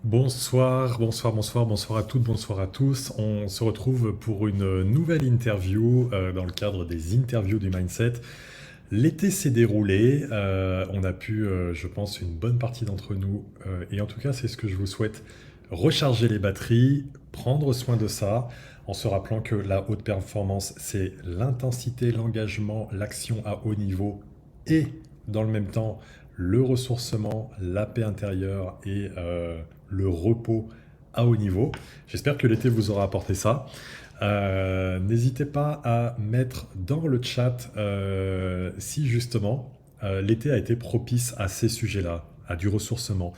Bonsoir à toutes, bonsoir à tous. On se retrouve pour une nouvelle interview dans le cadre des interviews du Mindset. L'été s'est déroulé, on a pu, je pense, une bonne partie d'entre nous, et en tout cas c'est ce que je vous souhaite, recharger les batteries, prendre soin de ça, en se rappelant que la haute performance, c'est l'intensité, l'engagement, l'action à haut niveau, et dans le même temps, le ressourcement, la paix intérieure et le repos à haut niveau. J'espère que l'été vous aura apporté ça. N'hésitez pas à mettre dans le chat si justement l'été a été propice à ces sujets-là, à du ressourcement,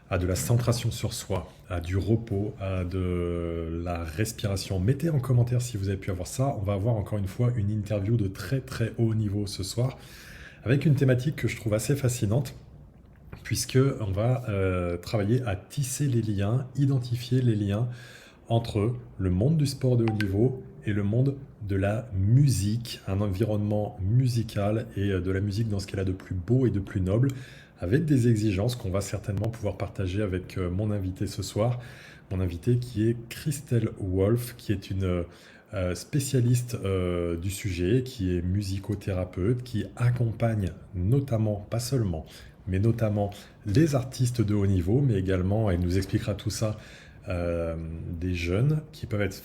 à de la centration sur soi, à du repos, à de la respiration. Mettez en commentaire si vous avez pu avoir ça. On va avoir encore une fois une interview de très très haut niveau ce soir, avec une thématique que je trouve assez fascinante, puisque on va travailler à tisser les liens, identifier les liens entre le monde du sport de haut niveau et le monde de la musique, un environnement musical et de la musique dans ce qu'elle a de plus beau et de plus noble, avec des exigences qu'on va certainement pouvoir partager avec mon invité ce soir, mon invité qui est Christelle Wolf, qui est une spécialiste du sujet, qui est musicothérapeute, qui accompagne notamment, pas seulement, mais notamment les artistes de haut niveau, mais également, elle nous expliquera tout ça, des jeunes qui peuvent être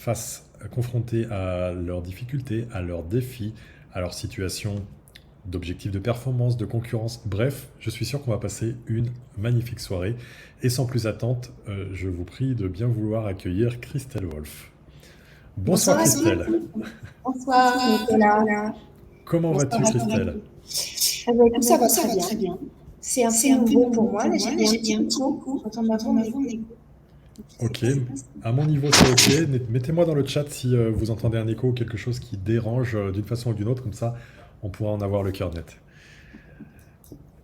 confrontés à leurs difficultés, à leurs défis, à leur situation d'objectifs de performance, de concurrence. Bref, je suis sûr qu'on va passer une magnifique soirée. Et sans plus attendre, je vous prie de bien vouloir accueillir Christelle Wolf. Bonsoir Bonsoir, Christelle. bonsoir Nicolas. Comment vas-tu Bonsoir à tous. Christelle? Écoute, ça va très bien. C'est un peu nouveau pour moi. Là, j'ai un petit coup. J'entends ma voix en écho. Ok, à mon niveau c'est ok. Mettez-moi dans le chat si vous entendez un écho ou quelque chose qui dérange d'une façon ou d'une autre, comme ça on pourra en avoir le cœur net.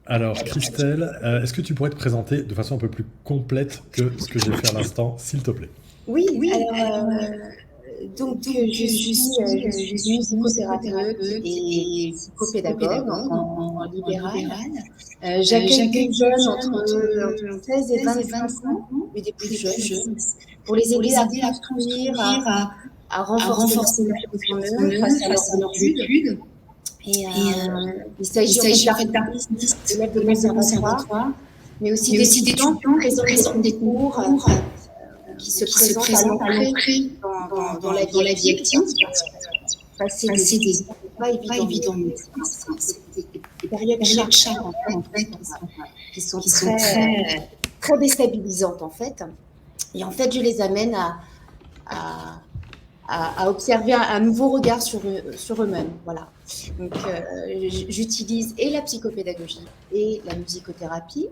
Alors Christelle, est-ce que tu pourrais te présenter de façon un peu plus complète que ce que j'ai fait à l'instant, s'il te plaît? Oui, alors, je suis musicothérapeute et psychopédagogue en libéral. J'accueille des jeunes entre 16 et 25 ans, mais des plus jeunes, pour les aider à construire, à renforcer leur confiance en eux face à leurs études. Et il s'agit en fait d'artistes, d'élèves de conservatoire, mais aussi d'étudiants qui présentent des cours, qui se présentent à l'entrée dans la vie active. Passer des épreuves pas évident, mais c'est des périodes charnières en fait, qui sont très déstabilisantes en fait. Et en fait, je les amène à observer un nouveau regard sur eux-mêmes. Voilà. Donc, j'utilise et la psychopédagogie et la musicothérapie.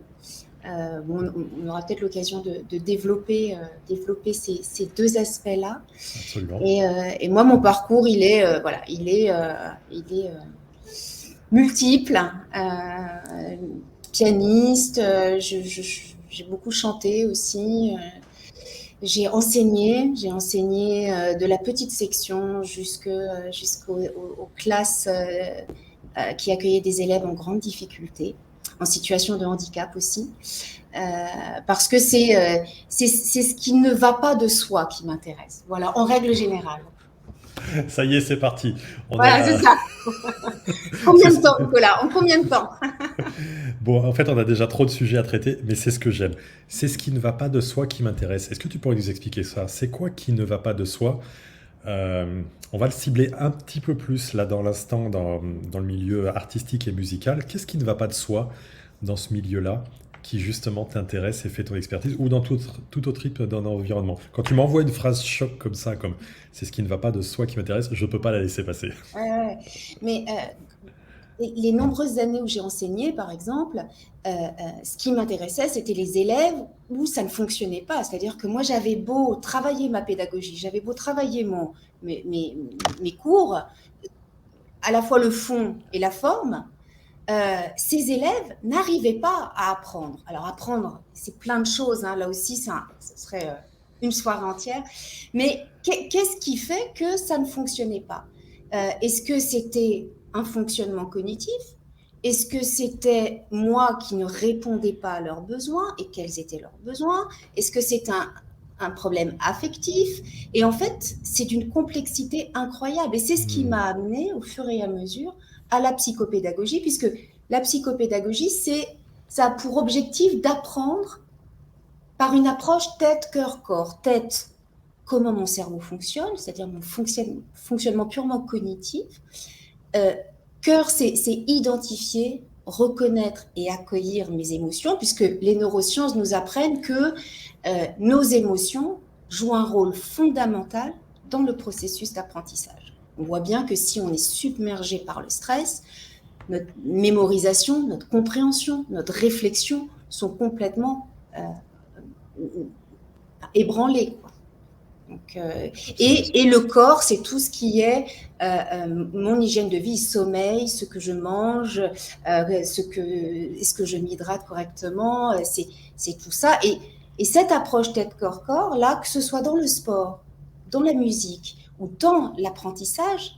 On aura peut-être l'occasion de développer ces deux aspects-là. Absolument. Et moi, mon parcours, il est multiple. Pianiste, j'ai beaucoup chanté aussi. J'ai enseigné de la petite section jusqu'aux classes qui accueillaient des élèves en grande difficulté, en situation de handicap aussi, parce que c'est ce qui ne va pas de soi qui m'intéresse, voilà, en règle générale. Ça y est, c'est parti. Voilà, c'est ça. Combien de temps, Nicolas? En combien de temps? Bon, en fait, on a déjà trop de sujets à traiter, mais c'est ce que j'aime. C'est ce qui ne va pas de soi qui m'intéresse. Est-ce que tu pourrais nous expliquer ça? C'est quoi qui ne va pas de soi? On va le cibler un petit peu plus là dans l'instant, dans le milieu artistique et musical. Qu'est-ce qui ne va pas de soi dans ce milieu-là qui justement t'intéresse et fait ton expertise, ou dans tout autre type d'un environnement? Quand tu m'envoies une phrase choc comme ça, comme c'est ce qui ne va pas de soi qui m'intéresse, je peux pas la laisser passer. Mais les nombreuses années où j'ai enseigné, par exemple, ce qui m'intéressait, c'était les élèves où ça ne fonctionnait pas. C'est-à-dire que moi, j'avais beau travailler ma pédagogie, j'avais beau travailler mes cours, à la fois le fond et la forme, ces élèves n'arrivaient pas à apprendre. Alors, apprendre, c'est plein de choses. Hein. Là aussi, ce serait une soirée entière. Mais qu'est-ce qui fait que ça ne fonctionnait pas? Est-ce que c'était un fonctionnement cognitif? Est-ce que c'était moi qui ne répondais pas à leurs besoins et quels étaient leurs besoins? Est-ce que c'est un problème affectif? Et en fait, c'est d'une complexité incroyable. Et c'est ce qui Hmm. m'a amené au fur et à mesure à la psychopédagogie, puisque la psychopédagogie, ça a pour objectif d'apprendre par une approche tête, cœur, corps. Tête, comment mon cerveau fonctionne, c'est-à-dire mon fonctionnement purement cognitif. Euh, Cœur, c'est identifier, reconnaître et accueillir mes émotions, puisque les neurosciences nous apprennent que nos émotions jouent un rôle fondamental dans le processus d'apprentissage. On voit bien que si on est submergé par le stress, notre mémorisation, notre compréhension, notre réflexion sont complètement ébranlées, quoi. Donc, Absolument. et le corps, c'est tout ce qui est mon hygiène de vie, sommeil, ce que je mange, est-ce que je m'hydrate correctement, c'est tout ça. Et cette approche tête-corps-corps, là, que ce soit dans le sport, dans la musique ou dans l'apprentissage,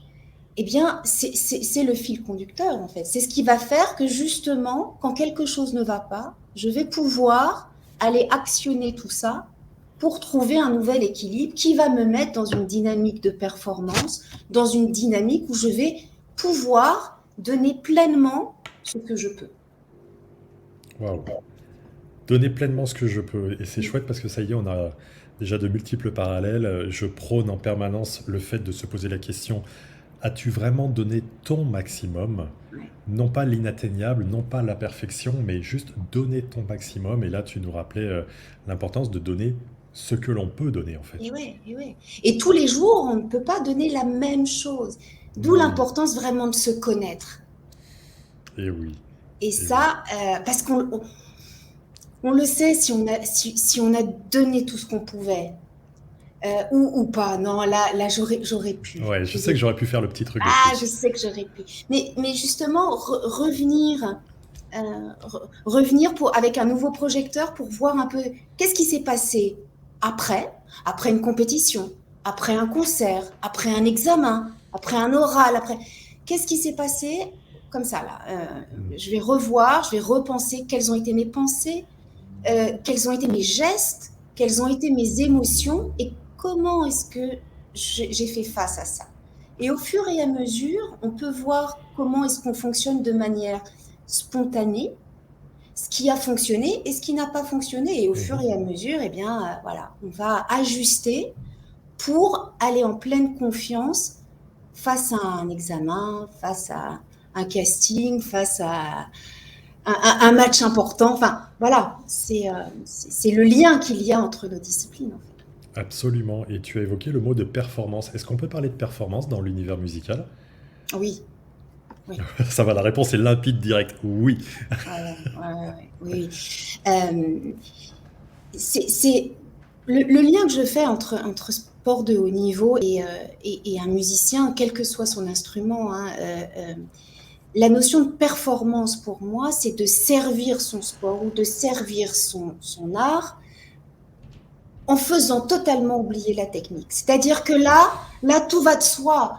eh bien, c'est le fil conducteur, en fait. C'est ce qui va faire que, justement, quand quelque chose ne va pas, je vais pouvoir aller actionner tout ça pour trouver un nouvel équilibre qui va me mettre dans une dynamique de performance, dans une dynamique où je vais pouvoir donner pleinement ce que je peux. Waouh. Donner pleinement ce que je peux. Et c'est chouette parce que ça y est, on a déjà de multiples parallèles. Je prône en permanence le fait de se poser la question, as-tu vraiment donné ton maximum? Non pas l'inatteignable, non pas la perfection, mais juste donner ton maximum. Et là, tu nous rappelais l'importance de donner ce que l'on peut donner, en Et fait. ouais, et ouais. Et tous les jours, on ne peut pas donner la même chose. D'où Hmm. l'importance vraiment de se connaître. Et oui, Et et oui. ça, parce qu'on le sait si on a donné tout ce qu'on pouvait. Ou pas. Non, là j'aurais pu. Ouais, je sais que j'aurais pu faire le petit truc de Ah, je plus. sais que j'aurais pu. Mais justement, revenir, revenir avec un nouveau projecteur pour voir un peu qu'est-ce qui s'est passé après, après une compétition, après un concert, après un examen, après un oral, après. Qu'est-ce qui s'est passé comme ça là? Hmm. Je vais revoir, je vais repenser quelles ont été mes pensées, quels ont été mes gestes, quelles ont été mes émotions et comment est-ce que j'ai fait face à ça. Et au fur et à mesure, on peut voir comment est-ce qu'on fonctionne de manière spontanée, ce qui a fonctionné et ce qui n'a pas fonctionné. Et au fur Mhm. et à mesure, eh bien, voilà, on va ajuster pour aller en pleine confiance face à un examen, face à un casting, face à un match important. Enfin, voilà, c'est le lien qu'il y a entre nos disciplines, en fait. Absolument. Et tu as évoqué le mot de performance. Est-ce qu'on peut parler de performance dans l'univers musical? Oui, oui. Ça va, la réponse est limpide, directe. Oui. Ouais, ouais, ouais, ouais, oui, oui. C'est le lien que je fais entre sport de haut niveau et un musicien, quel que soit son instrument, hein, la notion de performance pour moi, c'est de servir son sport ou de servir son art en faisant totalement oublier la technique. C'est-à-dire que là, tout va de soi.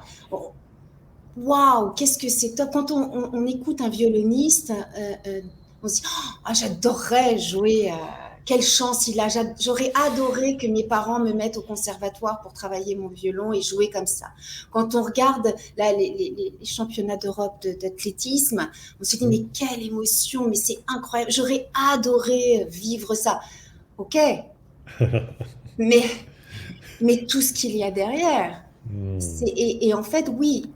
Waouh, qu'est-ce que c'est top. Quand on écoute un violoniste, on se dit, oh, j'adorerais jouer. Quelle chance il a. J'aurais adoré que mes parents me mettent au conservatoire pour travailler mon violon et jouer comme ça. Quand on regarde là, les championnats d'Europe d'athlétisme, on se dit, Mm. mais quelle émotion, mais c'est incroyable. J'aurais adoré vivre ça. Ok, mais, mais tout ce qu'il y a derrière. Mm. Et en fait, oui,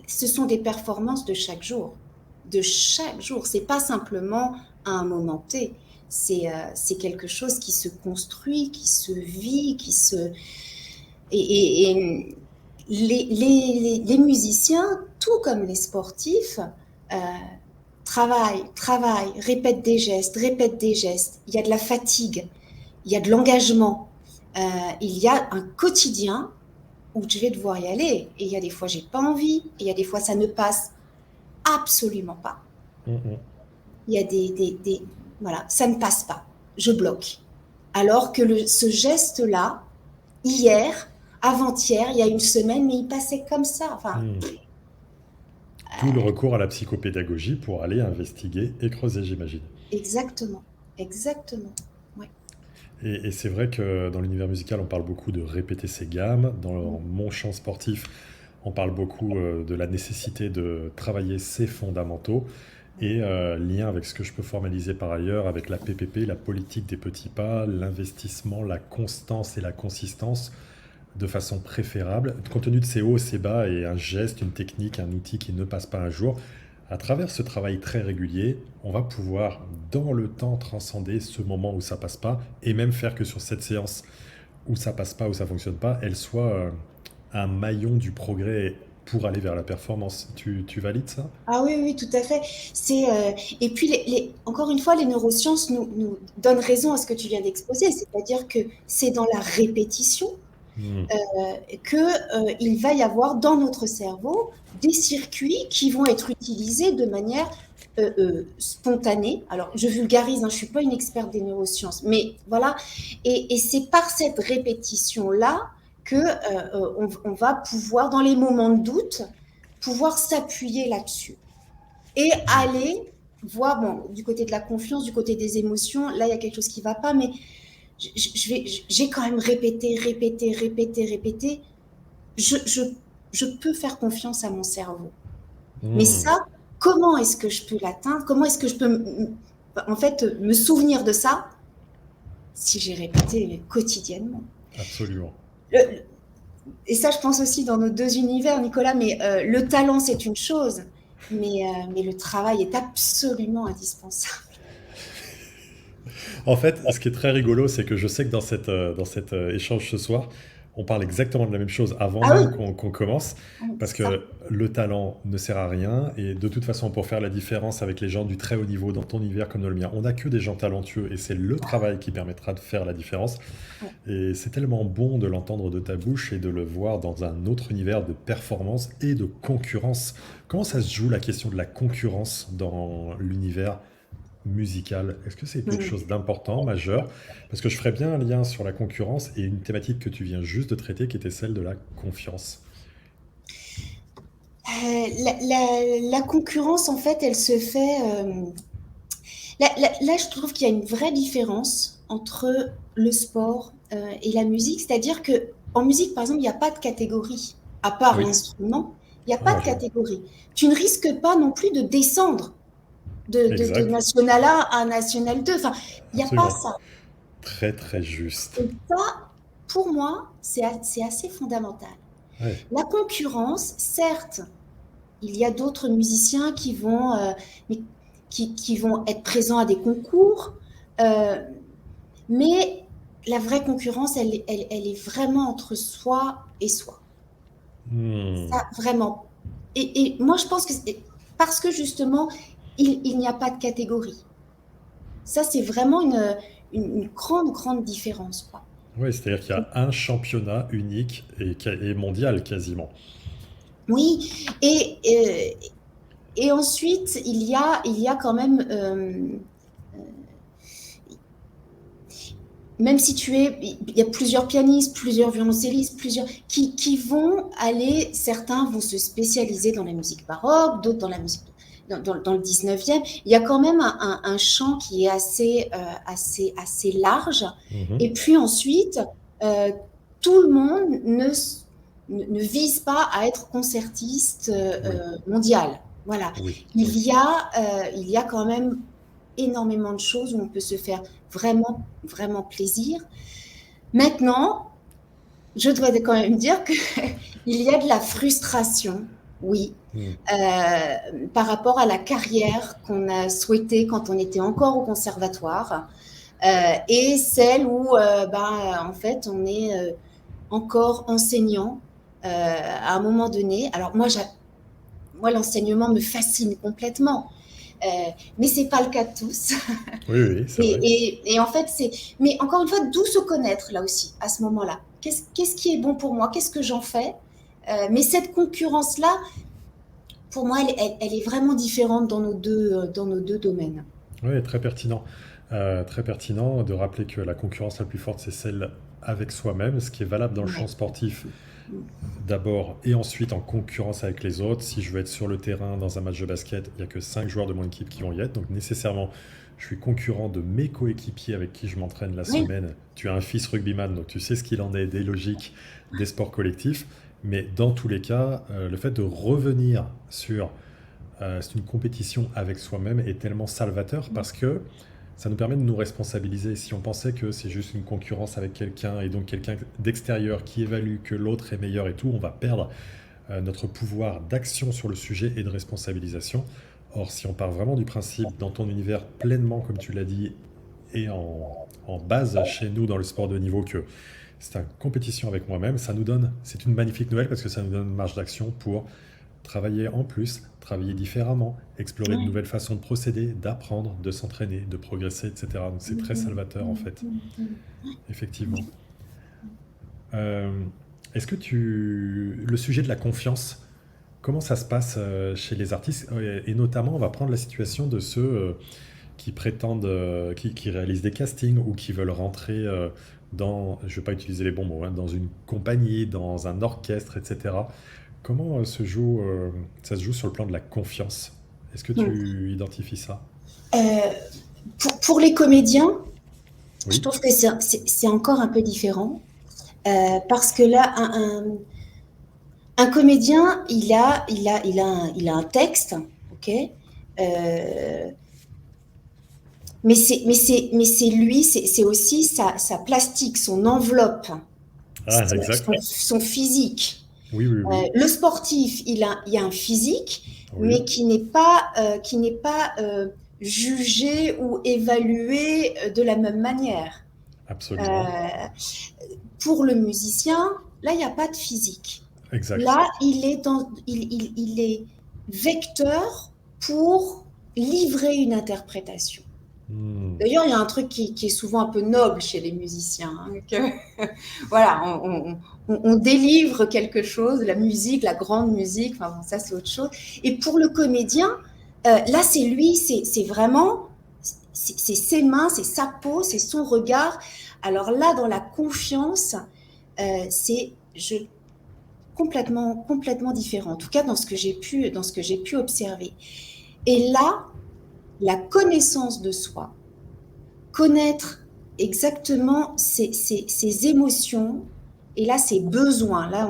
ce sont des performances de chaque jour. De chaque jour. C'est pas simplement à un moment T. C'est quelque chose qui se construit, qui se vit, qui se. Et les musiciens, tout comme les sportifs, euh, travaillent, répètent des gestes. Il y a de la fatigue, il y a de l'engagement, il y a un quotidien où je vais devoir y aller. Et il y a des fois, j'ai pas envie. Et il y a des fois, ça ne passe absolument pas. Mm, mm. Il y a voilà, ça ne passe pas. Je bloque. Alors que ce geste-là, hier, avant-hier, il y a une semaine, mais il passait comme ça. Enfin, Mm. D'où le recours à la psychopédagogie pour aller investiguer et creuser, j'imagine. Exactement, exactement. Ouais. Et c'est vrai que dans l'univers musical, on parle beaucoup de répéter ses gammes. Mm. Dans mon champ sportif, on parle beaucoup de la nécessité de travailler ses fondamentaux. Et lien avec ce que je peux formaliser par ailleurs, avec la PPP, la politique des petits pas, l'investissement, la constance et la consistance de façon préférable, compte tenu de ces hauts et ces bas et un geste, une technique, un outil qui ne passe pas un jour. À travers ce travail très régulier, on va pouvoir dans le temps transcender ce moment où ça passe pas et même faire que sur cette séance où ça passe pas, où ça fonctionne pas, elle soit un maillon du progrès pour aller vers la performance. Tu valides ça? Ah oui, oui, tout à fait. C'est, et puis, encore une fois, les neurosciences nous donnent raison à ce que tu viens d'exposer, c'est-à-dire que c'est dans la répétition Hmm. qu'il va y avoir dans notre cerveau des circuits qui vont être utilisés de manière spontanée. Alors, je vulgarise, hein, je ne suis pas une experte des neurosciences, mais voilà. Et c'est par cette répétition-là qu'on va pouvoir, dans les moments de doute, pouvoir s'appuyer là-dessus et aller voir, bon, du côté de la confiance, du côté des émotions, là, il y a quelque chose qui ne va pas, mais j'ai quand même répété, répété, répété, répété. Je, je, je peux faire confiance à mon cerveau. Mais Hmm. ça, comment est-ce que je peux l'atteindre? Comment est-ce que je peux, en fait, me souvenir de ça si j'ai répété quotidiennement? Absolument. Le- et ça, je pense aussi dans nos deux univers, Nicolas, mais le talent, c'est une chose, mais le travail est absolument indispensable. En fait, ce qui est très rigolo, c'est que je sais que dans cet échange ce soir, on parle exactement de la même chose avant Ah oui, même qu'on commence, parce c'est ça. que le talent ne sert à rien, et de toute façon, pour faire la différence avec les gens du très haut niveau dans ton univers comme dans le mien, on n'a que des gens talentueux, et c'est le travail qui permettra de faire la différence. Ouais. Et c'est tellement bon de l'entendre de ta bouche et de le voir dans un autre univers de performance et de concurrence. Comment ça se joue la question de la concurrence dans l'univers musical? Est-ce que c'est quelque Mm. chose d'important, majeur? Parce que je ferais bien un lien sur la concurrence et une thématique que tu viens juste de traiter, qui était celle de la confiance. La concurrence, en fait, elle se fait. Là, je trouve qu'il y a une vraie différence entre le sport et la musique. C'est-à-dire que en musique, par exemple, il n'y a pas de catégorie. À part Oui, l'instrument, il n'y a pas ah, de catégorie. Tu ne risques pas non plus de descendre de exact, National A à National 2. Enfin, il n'y a pas absolument. ça. Très très juste. Et ça, pour moi, c'est assez fondamental. Ouais. La concurrence, certes, il y a d'autres musiciens mais qui vont être présents à des concours, euh, mais la vraie concurrence, elle est vraiment entre soi et soi. Hmm. Ça, vraiment. Et moi, je pense que c'est parce que justement, il n'y a pas de catégorie. Ça, c'est vraiment une grande, grande différence, quoi. Ouais, c'est-à-dire qu'il y a un championnat unique et mondial quasiment. Oui, et ensuite, il y a quand même même si il y a plusieurs pianistes, plusieurs violoncellistes, qui vont aller, certains vont se spécialiser dans la musique baroque, d'autres dans la musique dans le 19e. Il y a quand même un champ qui est assez large. Mhm. Et puis ensuite, euh, tout le monde ne vise pas à être concertiste Oui, mondial. Voilà. oui, oui. Il y a quand même énormément de choses où on peut se faire vraiment, vraiment plaisir. Maintenant, je dois quand même dire qu'il y a de la frustration, oui, Hmm. par rapport à la carrière qu'on a souhaitée quand on était encore au conservatoire et celle où, en fait, on est encore enseignant à un moment donné. Alors moi l'enseignement me fascine complètement, euh, mais c'est pas le cas de tous. Oui, oui, c'est vrai. Et en fait, mais encore une fois, d'où se connaître là aussi, à ce moment-là. Qu'est-ce qui est bon pour moi? Qu'est-ce que j'en fais? Mais cette concurrence-là, pour moi, elle est vraiment différente dans nos deux domaines. Oui, très pertinent. Très pertinent de rappeler que la concurrence la plus forte, c'est celle avec soi-même, ce qui est valable dans le champ Ouais. sportif d'abord et ensuite en concurrence avec les autres. Si je veux être sur le terrain dans un match de basket, il n'y a que 5 joueurs de mon équipe qui vont y être. Donc nécessairement, je suis concurrent de mes coéquipiers avec qui je m'entraîne la Oui, semaine. Tu as un fils rugbyman, donc tu sais ce qu'il en est des logiques des sports collectifs. Mais dans tous les cas, le fait de revenir sur c'est une compétition avec soi-même est tellement salvateur parce que ça nous permet de nous responsabiliser. Si on pensait que c'est juste une concurrence avec quelqu'un et donc quelqu'un d'extérieur qui évalue que l'autre est meilleur et tout, on va perdre notre pouvoir d'action sur le sujet et de responsabilisation. Or, si on part vraiment du principe dans ton univers pleinement, comme tu l'as dit, et en base chez nous dans le sport de haut niveau que c'est une compétition avec moi-même, ça nous donne, c'est une magnifique nouvelle parce que ça nous donne une marge d'action pour travailler en plus, travailler différemment, explorer de oui. nouvelles façons de procéder, d'apprendre, de s'entraîner, de progresser, etc. Donc c'est très salvateur en fait, effectivement. Euh, Est-ce que le sujet de la confiance, comment ça se passe chez les artistes? Et notamment, on va prendre la situation de ceux qui prétendent, qui réalisent des castings ou qui veulent rentrer dans, je ne vais pas utiliser les bons mots, hein, dans une compagnie, dans un orchestre, etc. Comment ça se joue sur le plan de la confiance? Est-ce que Mm. tu identifies ça? Euh, pour les comédiens, je Oui, trouve que c'est encore un peu différent. Parce que là, un comédien, il a un texte, ok. Euh, mais c'est lui, c'est aussi sa plastique, son enveloppe, ah, exact. son physique. Oui, oui, oui, Le sportif, il a un physique, oui, mais qui n'est pas jugé ou évalué de la même manière. Euh, absolument. pour le musicien, là, il n'y a pas de physique. Exact. Là, il est vecteur pour livrer une interprétation. Hmm. D'ailleurs, il y a un truc qui est souvent un peu noble chez les musiciens, hein, que, voilà, on délivre quelque chose, la musique, la grande musique, enfin bon, ça c'est autre chose. Et pour le comédien, là c'est lui, c'est vraiment, c'est ses mains, c'est sa peau, c'est son regard. Alors là, dans la confiance, c'est complètement différent. En tout cas, dans ce que j'ai pu observer. Et là, la connaissance de soi, connaître exactement ses émotions et là ses besoins. Là,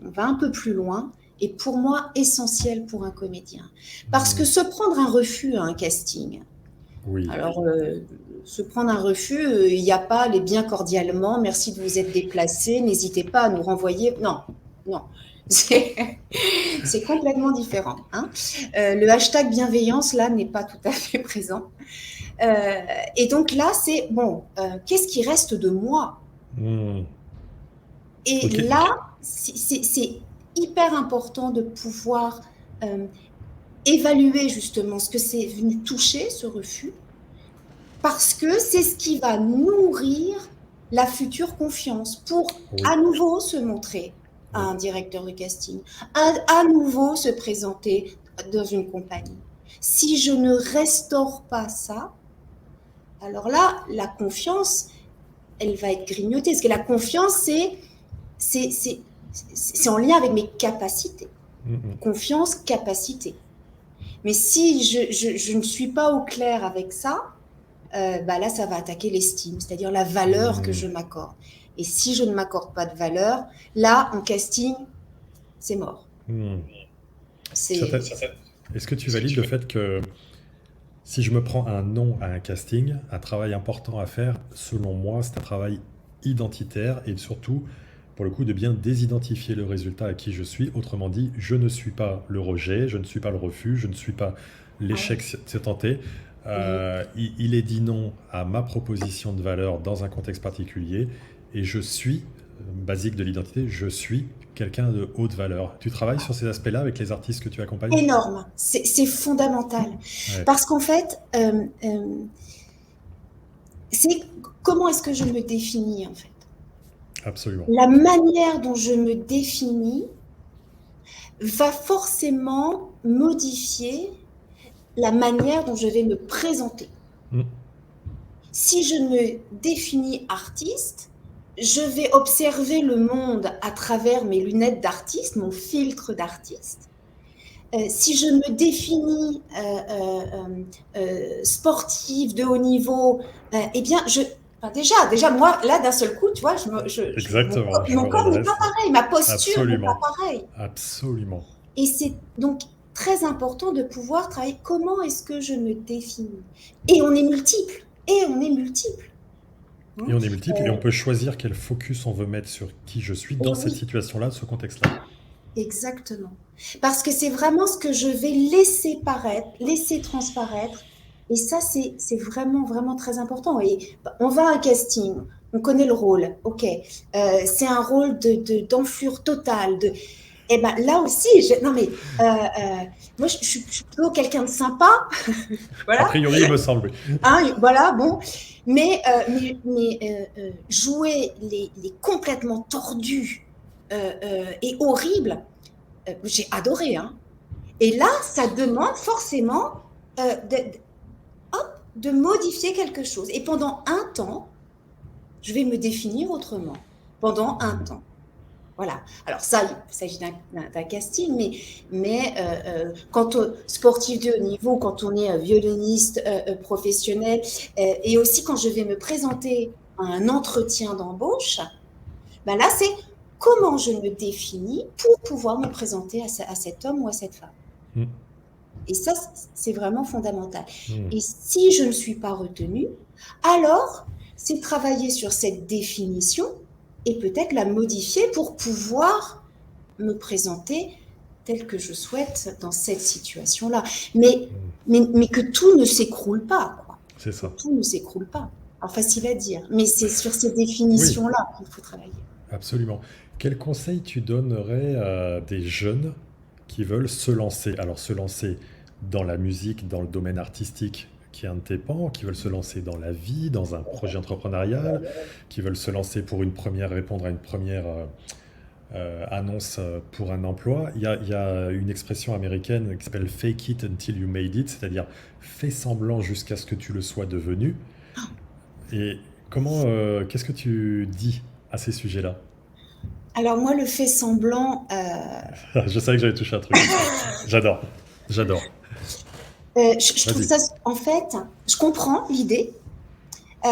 on va un peu plus loin. Et pour moi, essentiel pour un comédien. Parce que Hmm. se prendre un refus à un casting, Oui. alors se prendre un refus, il n'y a pas les bien cordialement, merci de vous être déplacé, n'hésitez pas à nous renvoyer. Non, non. C'est complètement différent. Hein. Le hashtag bienveillance, là, n'est pas tout à fait présent. Euh, et donc là, c'est bon, qu'est-ce qui reste de moi? Hmm. Et Ok. là, c'est hyper important de pouvoir euh, évaluer justement ce que c'est venu toucher, ce refus, parce que c'est ce qui va nourrir la future confiance pour Oui. à nouveau se montrer à Oui. un directeur de casting, à nouveau se présenter dans une compagnie. Si je ne restaure pas ça, alors là, la confiance, elle va être grignotée. Parce que la confiance, c'est en lien avec mes capacités. Hmm, hmm. Confiance, capacité. Mais si je ne suis pas au clair avec ça, bah là, ça va attaquer l'estime, c'est-à-dire la valeur que Hmm. je m'accorde. Et si je ne m'accorde pas de valeur, là, en casting, c'est mort. Hmm. Ça C'est t'a- Est-ce que tu valides le fait que si je me prends un nom à un casting, un travail important à faire, selon moi, c'est un travail identitaire et surtout, pour le coup, de bien désidentifier le résultat à qui je suis. Autrement dit, je ne suis pas le rejet, je ne suis pas le refus, je ne suis pas ah l'échec ouais. tenté. Il est dit non à ma proposition de valeur dans un contexte particulier et je suis, basique de l'identité, je suis quelqu'un de haute valeur. Tu travailles sur ces aspects-là avec les artistes que tu accompagnes? Énorme, c'est fondamental. Ouais, Parce qu'en fait, c'est comment est-ce que je me définis en fait. absolument. La manière dont je me définis va forcément modifier la manière dont je vais me présenter. Mm. Si je me définis artiste, je vais observer le monde à travers mes lunettes d'artiste, mon filtre d'artiste. Si je me définis sportive de haut niveau, eh bien, enfin, déjà, moi, là, d'un seul coup, tu vois, Exactement, je mon m'en corps n'est pas adresse. pareil, ma posture n'est pas Absolument, pareille. absolument. Et c'est donc très important de pouvoir travailler comment est-ce que je me définis. Et on est multiple. Et on est multiple. Et Hein. on est multiple et on peut choisir quel focus on veut mettre sur qui je suis Et dans cette oui, situation-là, ce contexte-là. exactement. Parce que c'est vraiment ce que je vais laisser paraître, laisser transparaître. Et ça, c'est vraiment, vraiment très important. Et on va à un casting, on connaît le rôle, ok. C'est un rôle d'enflure totale. Et ben là aussi, non mais, moi je suis plutôt quelqu'un de sympa, A voilà. priori, il me semble, oui. Hein, voilà, bon. Mais jouer les complètement tordus et horribles, j'ai adoré. Hein. Et là, ça demande forcément de modifier quelque chose. Et pendant un temps, je vais me définir autrement. Pendant un temps. Voilà. Alors ça, il s'agit d'un casting, mais quand on sportif de haut niveau, quand on est violoniste professionnel, et aussi quand je vais me présenter à un entretien d'embauche, ben là c'est comment je me définis pour pouvoir me présenter à cet homme ou à cette femme. Mm. Et ça, c'est vraiment fondamental. Mm. Et si je ne suis pas retenue, alors c'est travailler sur cette définition et peut-être la modifier pour pouvoir me présenter tel que je souhaite dans cette situation-là. Mais que tout ne s'écroule pas, quoi. C'est ça. Tout ne s'écroule pas. Alors, facile à dire, mais c'est sur ces Oui, définitions-là qu'il faut travailler. absolument. Quel conseil tu donnerais à des jeunes qui veulent se lancer? Alors, se lancer dans la musique, dans le domaine artistique qui est un de tes pans, qui veulent se lancer dans la vie, dans un projet entrepreneurial, qui veulent se lancer pour répondre à une première annonce pour un emploi. Il y a une expression américaine qui s'appelle fake it until you made it, c'est-à-dire fais semblant jusqu'à ce que tu le sois devenu. Et qu'est-ce que tu dis à ces sujets-là? Alors moi, le fait semblant, Je savais que j'allais toucher un truc. J'adore, j'adore. je trouve Vas-y. ça, en fait, je comprends l'idée, euh,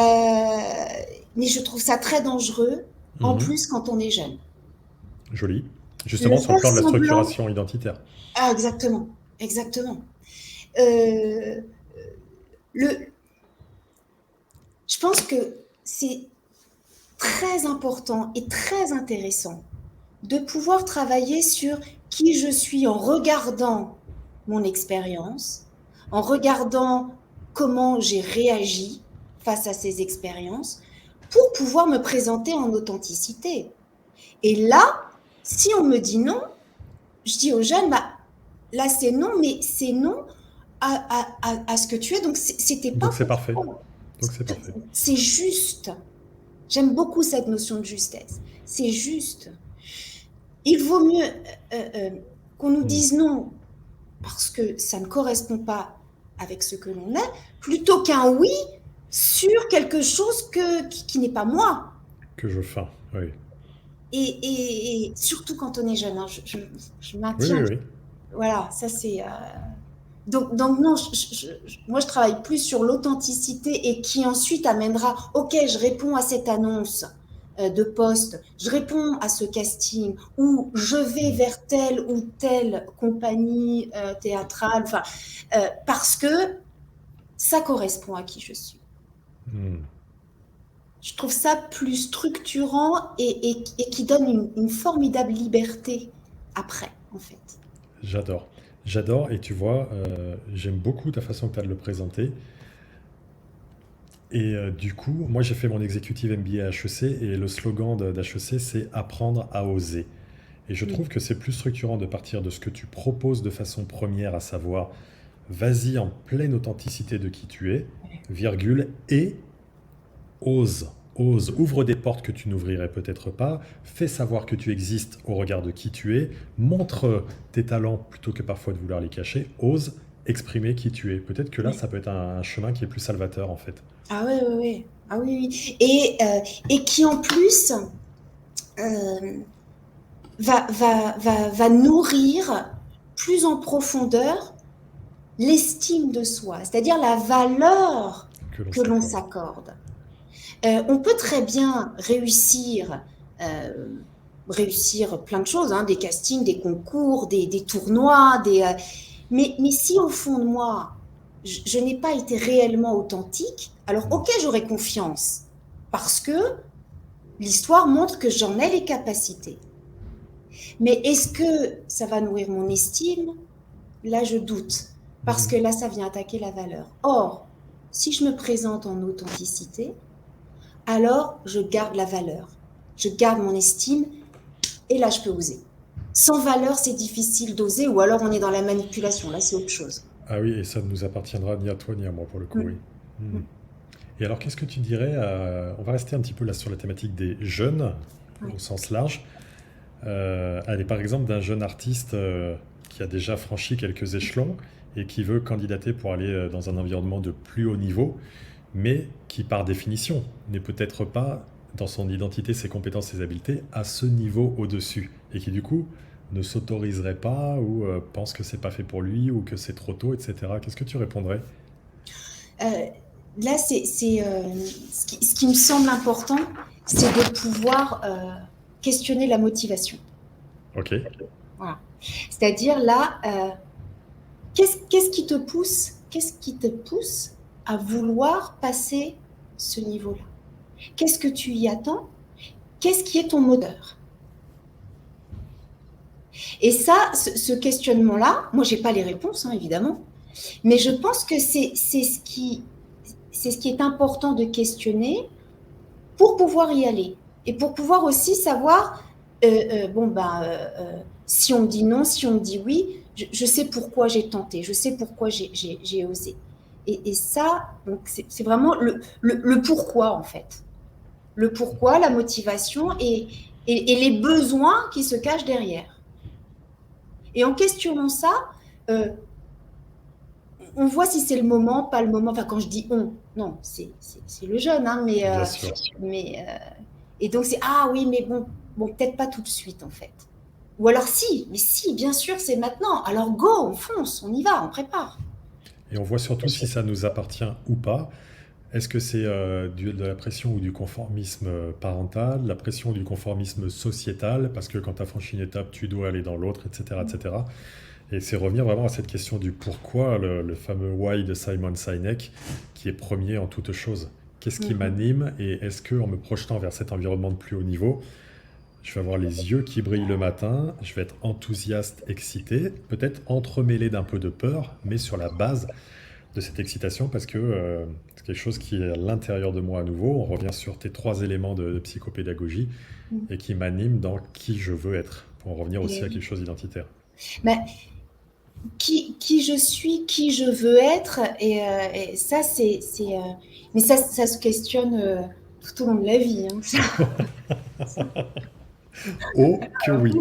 mais je trouve ça très dangereux, en Mhm. plus quand on est jeune. Joli. Le Justement sur le faire plan de la semblant, structuration identitaire. ah, exactement, exactement. Euh, le, je pense que c'est très important et très intéressant de pouvoir travailler sur qui je suis en regardant mon expérience, en regardant comment j'ai réagi face à ces expériences, pour pouvoir me présenter en authenticité. Et là, si on me dit non, je dis aux jeunes, bah, là c'est non, mais c'est non à ce que tu es, donc c'était pas Donc c'est parfait. pour Donc c'est parfait. c'est juste. J'aime beaucoup cette notion de justesse. C'est juste. Il vaut mieux qu'on nous Mm. dise non parce que ça ne correspond pas avec ce que l'on est, plutôt qu'un oui sur quelque chose qui n'est pas moi. Que je feins. Oui. Et surtout quand on est jeune, hein, je Oui, oui, maintiens. oui. Voilà, ça c'est. Donc non, moi je travaille plus sur l'authenticité et qui ensuite amènera, ok, je réponds à cette annonce de poste, je réponds à ce casting, ou je vais Mm. vers telle ou telle compagnie théâtrale, enfin, parce que ça correspond à qui je suis. Mm. Je trouve ça plus structurant et qui donne une formidable liberté après, en fait. J'adore. J'adore et tu vois, j'aime beaucoup ta façon que tu as de le présenter. Et du coup, moi j'ai fait mon executive MBA à HEC et le slogan d'HEC c'est apprendre à oser. Et je Oui, trouve que c'est plus structurant de partir de ce que tu proposes de façon première, à savoir vas-y en pleine authenticité de qui tu es, virgule, et ose, ose, ouvre des portes que tu n'ouvrirais peut-être pas, fais savoir que tu existes au regard de qui tu es, montre tes talents plutôt que parfois de vouloir les cacher, ose, exprimer qui tu es. Peut-être que là, ça peut être un chemin qui est plus salvateur, en fait. Ah ouais, ouais, ouais. Ah oui, oui. Et qui en plus euh, va nourrir plus en profondeur l'estime de soi, c'est-à-dire la valeur Que l'on que l'on s'accorde. s'accorde. On peut très bien euh, réussir plein de choses, hein, des castings, des concours, des tournois, mais si au fond de moi, je n'ai pas été réellement authentique, alors Mm. ok, j'aurai confiance, parce que l'histoire montre que j'en ai les capacités. Mais est-ce que ça va nourrir mon estime? Là, je doute, parce Mhm. que là, ça vient attaquer la valeur. Or, si je me présente en authenticité, alors je garde la valeur, je garde mon estime, et là, je peux oser. Sans valeur, c'est difficile d'oser, ou alors on est dans la manipulation, là, c'est autre chose. Ah oui, et ça ne nous appartiendra ni à toi ni à moi, pour le coup, oui. Mm. Mm. Mm. Et alors, qu'est-ce que tu dirais on va rester un petit peu là sur la thématique des jeunes, Ouais. au sens large. Allez, par exemple, d'un jeune artiste qui a déjà franchi quelques échelons et qui veut candidater pour aller dans un environnement de plus haut niveau, mais qui, par définition, n'est peut-être pas, dans son identité, ses compétences, ses habiletés, à ce niveau au-dessus, et qui, du coup, ne s'autoriserait pas ou pense que c'est pas fait pour lui ou que c'est trop tôt, etc. Qu'est-ce que tu répondrais? Euh, Là, ce qui me semble important, c'est de pouvoir questionner la motivation. Ok. Voilà. C'est-à-dire là, qu'est-ce qui te pousse, qu'est-ce qui te pousse à vouloir passer ce niveau-là? Qu'est-ce que tu y attends? Qu'est-ce qui est ton moteur? Et ça, ce questionnement-là, moi, j'ai pas les réponses, hein, évidemment, mais je pense que c'est ce qui est important de questionner pour pouvoir y aller et pour pouvoir aussi savoir, bon, ben, si on me dit non, si on me dit oui, je sais pourquoi j'ai tenté, je sais pourquoi j'ai osé. Et ça, c'est vraiment le pourquoi, en fait. Le pourquoi, la motivation et les besoins qui se cachent derrière. Et en questionnant ça, euh, on voit si c'est le moment, pas le moment. Enfin, quand je dis on, non, c'est le jeune, hein, Bien sûr. mais et donc c'est ah oui, mais bon, peut-être pas tout de suite en fait. Ou alors si, mais si, bien sûr, c'est maintenant. Alors go, on fonce, on y va, on prépare. Et on voit surtout si ça nous appartient ou pas. Est-ce que c'est de la pression ou du conformisme parental, la pression du conformisme sociétal, parce que quand tu as franchi une étape, tu dois aller dans l'autre, etc., etc. Et c'est revenir vraiment à cette question du pourquoi, le fameux why de Simon Sinek, qui est premier en toute chose. Qu'est-ce qui Mhm. m'anime et est-ce que en me projetant vers cet environnement de plus haut niveau, je vais avoir les yeux qui brillent le matin, je vais être enthousiaste, excité, peut-être entremêlé d'un peu de peur, mais sur la base de cette excitation parce que c'est quelque chose qui est à l'intérieur de moi à nouveau. On revient sur tes trois éléments de psychopédagogie et qui m'anime dans qui je veux être, pour en revenir aussi Et à oui. quelque chose d'identitaire. Mais qui je suis, qui je veux être, et ça, mais ça se questionne tout au long de la vie. Hein. Oh que oui,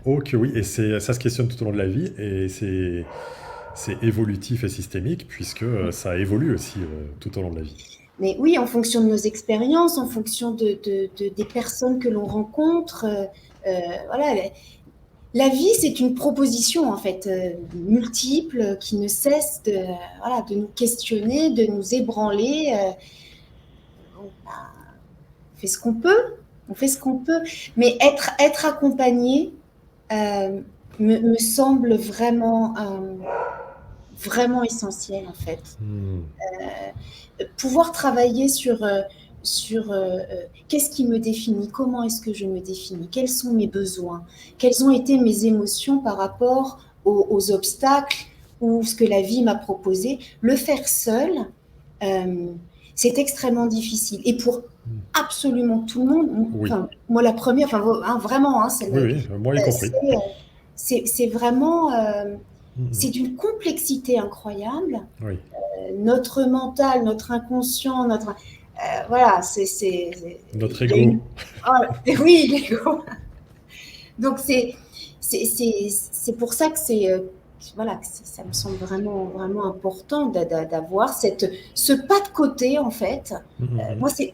oh que oui, et ça se questionne tout au long de la vie et c'est évolutif et systémique puisque ça évolue aussi tout au long de la vie. Mais oui, en fonction de nos expériences, en fonction des personnes que l'on rencontre, voilà. La vie, c'est une proposition en fait multiple qui ne cesse voilà, de nous questionner, de nous ébranler. On fait ce qu'on peut, on fait ce qu'on peut, mais être accompagné me semble vraiment essentiel en fait. Hmm. Pouvoir travailler sur qu'est-ce qui me définit, comment est-ce que je me définis, quels sont mes besoins, quelles ont été mes émotions par rapport aux obstacles ou ce que la vie m'a proposé. Le faire seul, euh, c'est extrêmement difficile. Et pour absolument tout le monde, Oui, enfin, moi la première, enfin, hein, vraiment, hein, oui, oui, moi y compris. c'est vraiment, Hmm. c'est d'une complexité incroyable. Oui, Notre mental, notre inconscient, voilà, notre il y a une, ego. oui, l'ego. Donc c'est pour ça que voilà, ça me semble vraiment, vraiment important d'avoir ce pas de côté, en fait. Moi, c'est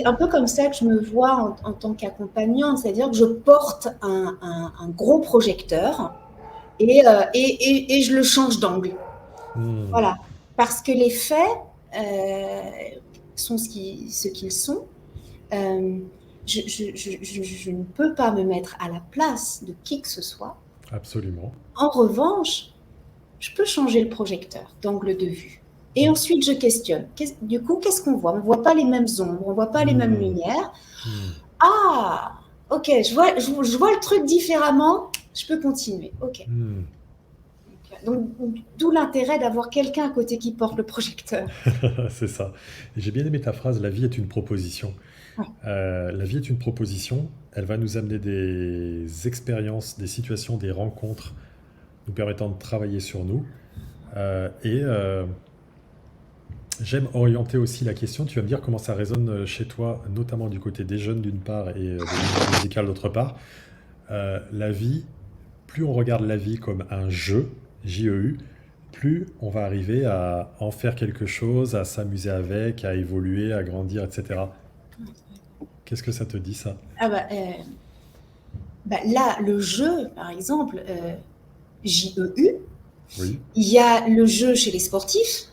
un peu comme ça que je me vois en tant qu'accompagnante, c'est-à-dire que je porte un gros projecteur et je le change d'angle. Mhm. Voilà. Parce que les faits sont ce qu'ils sont. Euh, je ne peux pas me mettre à la place de qui que ce soit. Absolument. En revanche, je peux changer le projecteur d'angle de vue. Et ensuite, je questionne. Du coup, qu'est-ce qu'on voit? On ne voit pas les mêmes ombres, on ne voit pas les mêmes Mhm. lumières. Mhm. Ah, ok, je vois le truc différemment, je peux continuer. Ok. Mhm. Donc, d'où l'intérêt d'avoir quelqu'un à côté qui porte le projecteur. C'est ça. Et j'ai bien aimé ta phrase, la vie est une proposition. Ouais. La vie est une proposition, elle va nous amener des expériences, des situations, des rencontres nous permettant de travailler sur nous. Et j'aime orienter aussi la question, tu vas me dire comment ça résonne chez toi, notamment du côté des jeunes d'une part et de l'univers musical d'autre part. La vie, plus on regarde la vie comme un jeu, J-E-U, plus on va arriver à en faire quelque chose, à s'amuser avec, à évoluer, à grandir, etc. Qu'est-ce que ça te dit, ça? Ah là, le jeu, par exemple, JEU, Oui, il y a le jeu chez les sportifs,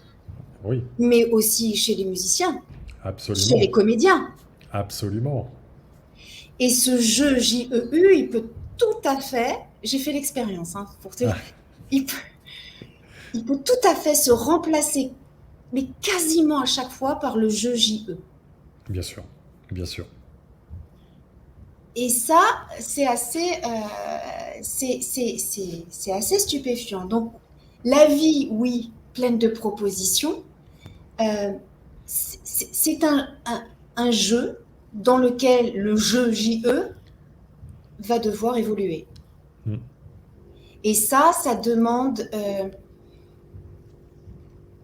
oui, mais aussi chez les musiciens, chez les absolument, comédiens. absolument. Et ce jeu JEU, il peut tout à fait, j'ai fait l'expérience, hein, Ah, il peut, il peut tout à fait se remplacer, mais quasiment à chaque fois, par le jeu JE. bien sûr, bien sûr. Et ça, c'est assez stupéfiant. Donc, la vie, oui, pleine de propositions, euh, c'est un jeu dans lequel le jeu JE va devoir évoluer. Mm. Et ça demande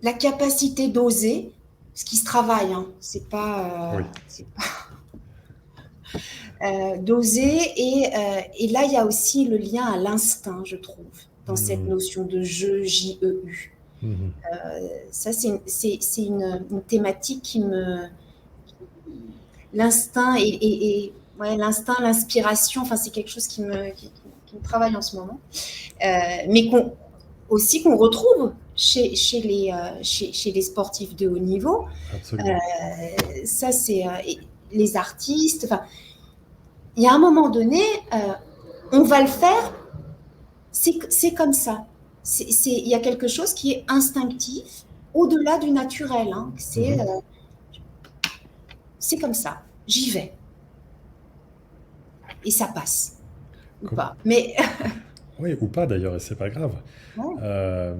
la capacité d'oser, ce qui se travaille, hein, Oui. c'est pas d'oser. Et là, il y a aussi le lien à l'instinct, je trouve, dans cette Mm. notion de jeu JEU. Mhm. Ça, c'est une thématique qui me. L'instinct ouais, l'instinct, l'inspiration, enfin, c'est quelque chose qui me travaille en ce moment. Mais aussi qu'on retrouve chez les sportifs de haut niveau. Absolument. Ça, c'est les artistes. Enfin, il y a un moment donné, on va le faire, c'est comme ça. Il y a quelque chose qui est instinctif, au-delà du naturel. Hein. Mhm. C'est comme ça, j'y vais. Et ça passe, ou Com- pas. Mais Oui, ou pas d'ailleurs, et c'est pas grave. ouais. Euh,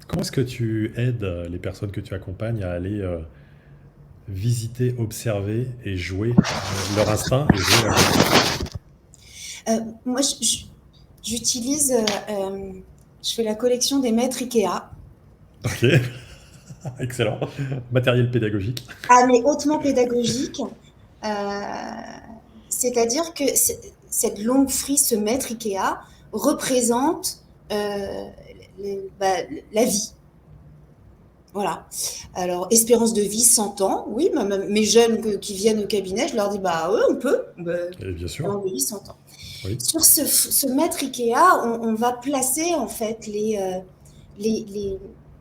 Comment est-ce que tu aides les personnes que tu accompagnes à aller visiter, observer et jouer leur instinct et jouer leur jeu? Moi, j'utilise, je fais la collection des maîtres Ikea. Ok, excellent. Matériel pédagogique. Ah, mais hautement pédagogique. Euh, C'est-à-dire que cette longue frise, ce maître Ikea, représente bah, la vie. Voilà. Alors, espérance de vie 100 ans, oui, mes jeunes qui viennent au cabinet, je leur dis, bah oui, on peut, bah, Et bien sûr, espérance de vie 100 ans. oui. Sur ce maître Ikea, on va placer en fait les, les,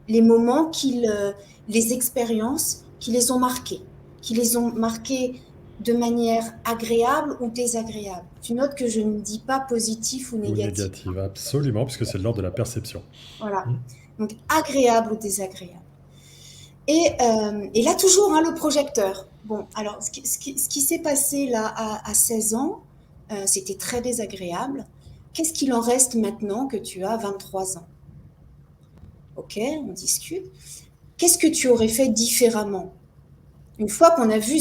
les moments les expériences qui les ont marqués de manière agréable ou désagréable. Tu notes que je ne dis pas positif ou Ou négatif. négative, absolument, puisque c'est de l'ordre de la perception. Voilà. Mm. Donc agréable ou désagréable. Et là, toujours, hein, le projecteur. Bon, alors, ce qui s'est passé là à 16 ans, c'était très désagréable. Qu'est-ce qu'il en reste maintenant que tu as 23 ans? Ok, on discute. Qu'est-ce que tu aurais fait différemment? Une fois qu'on a vu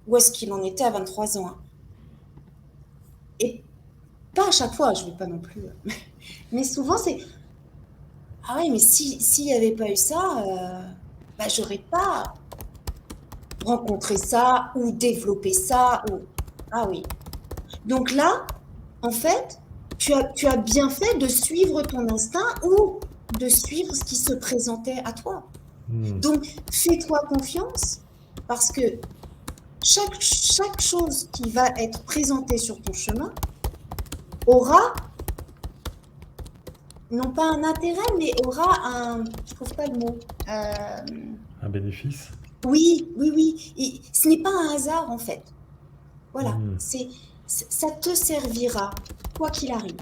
où est-ce qu'il en était à 23 ans. Hein. Et pas à chaque fois, je ne vais pas non plus. Mais souvent, c'est ah oui, mais s'il n'y avait pas eu ça, bah, j'aurais pas rencontrer ça ou développer ça. Ah oui. Donc là, en fait, tu as bien fait de suivre ton instinct ou de suivre ce qui se présentait à toi. Hmm. Donc, fais-toi confiance parce que chaque chose qui va être présentée sur ton chemin aura, non pas un intérêt, mais aura un, je trouve pas le mot. Un bénéfice? Oui, oui, oui. Et ce n'est pas un hasard en fait. Voilà, Hmm. ça te servira, quoi qu'il arrive.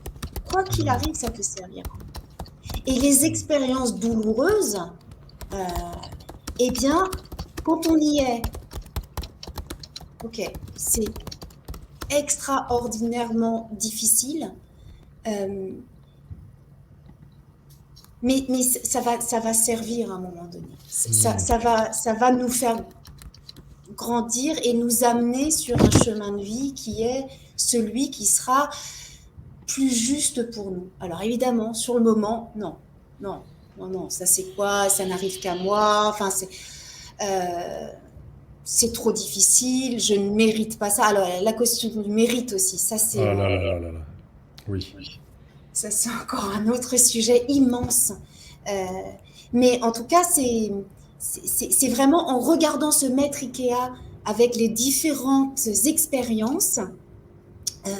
Quoi qu'il Hmm. arrive, ça te servira. Et les expériences douloureuses, euh, eh bien, quand on y est, ok, c'est extraordinairement difficile, euh, mais ça va servir à un moment donné. Hmm. Ça va nous faire grandir et nous amener sur un chemin de vie qui est celui qui sera plus juste pour nous. Alors évidemment, sur le moment, non, non, non, non, ça c'est quoi? Ça n'arrive qu'à moi. Enfin, euh, c'est trop difficile, je ne mérite pas ça. Alors la question du mérite aussi, Ah là là là là là. Oui. ça c'est encore un autre sujet immense. Euh, mais en tout cas, c'est vraiment en regardant ce maître Ikea avec les différentes expériences euh,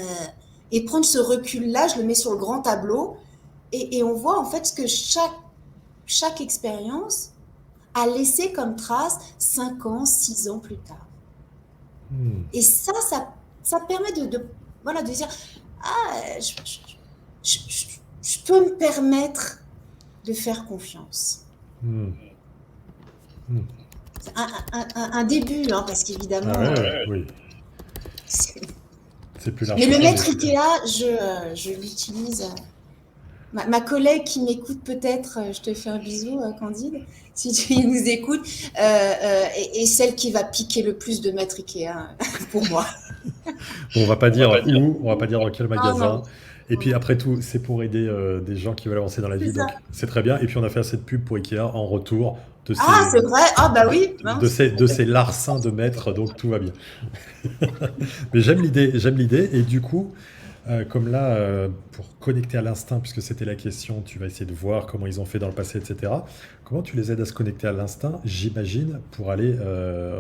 et prendre ce recul-là, je le mets sur le grand tableau et on voit en fait ce que chaque expérience a laissé comme trace 5 ans, 6 ans plus tard. Hmm. Et ça permet voilà, de dire, ah, je peux me permettre de faire confiance. Hmm. Hmm. C'est un début, hein, parce Ah qu'évidemment, ouais, ouais, oui. c'est- C'est plus mais large que le ça, mais maître effectivement. Ikea, je l'utilise. Ma collègue qui m'écoute peut-être, je te fais un bisou, Candide, si tu nous écoutes, et celle qui va piquer le plus de maître Ikea pour moi. Bon, on va pas dire où, on va pas dire dans quel Ah non, magasin. Et puis après tout, c'est pour aider des gens qui veulent avancer dans la c'est vie, ça. donc c'est très bien. Et puis on a fait assez de pub pour Ikea en retour de Ah, ces, c'est vrai. Ah bah oui. Mince. de ces larcins de maîtres, donc tout va bien. Mais j'aime l'idée. Et du coup, comme là, pour connecter à l'instinct, puisque c'était la question, tu vas essayer de voir comment ils ont fait dans le passé, etc. Comment tu les aides à se connecter à l'instinct, j'imagine, pour aller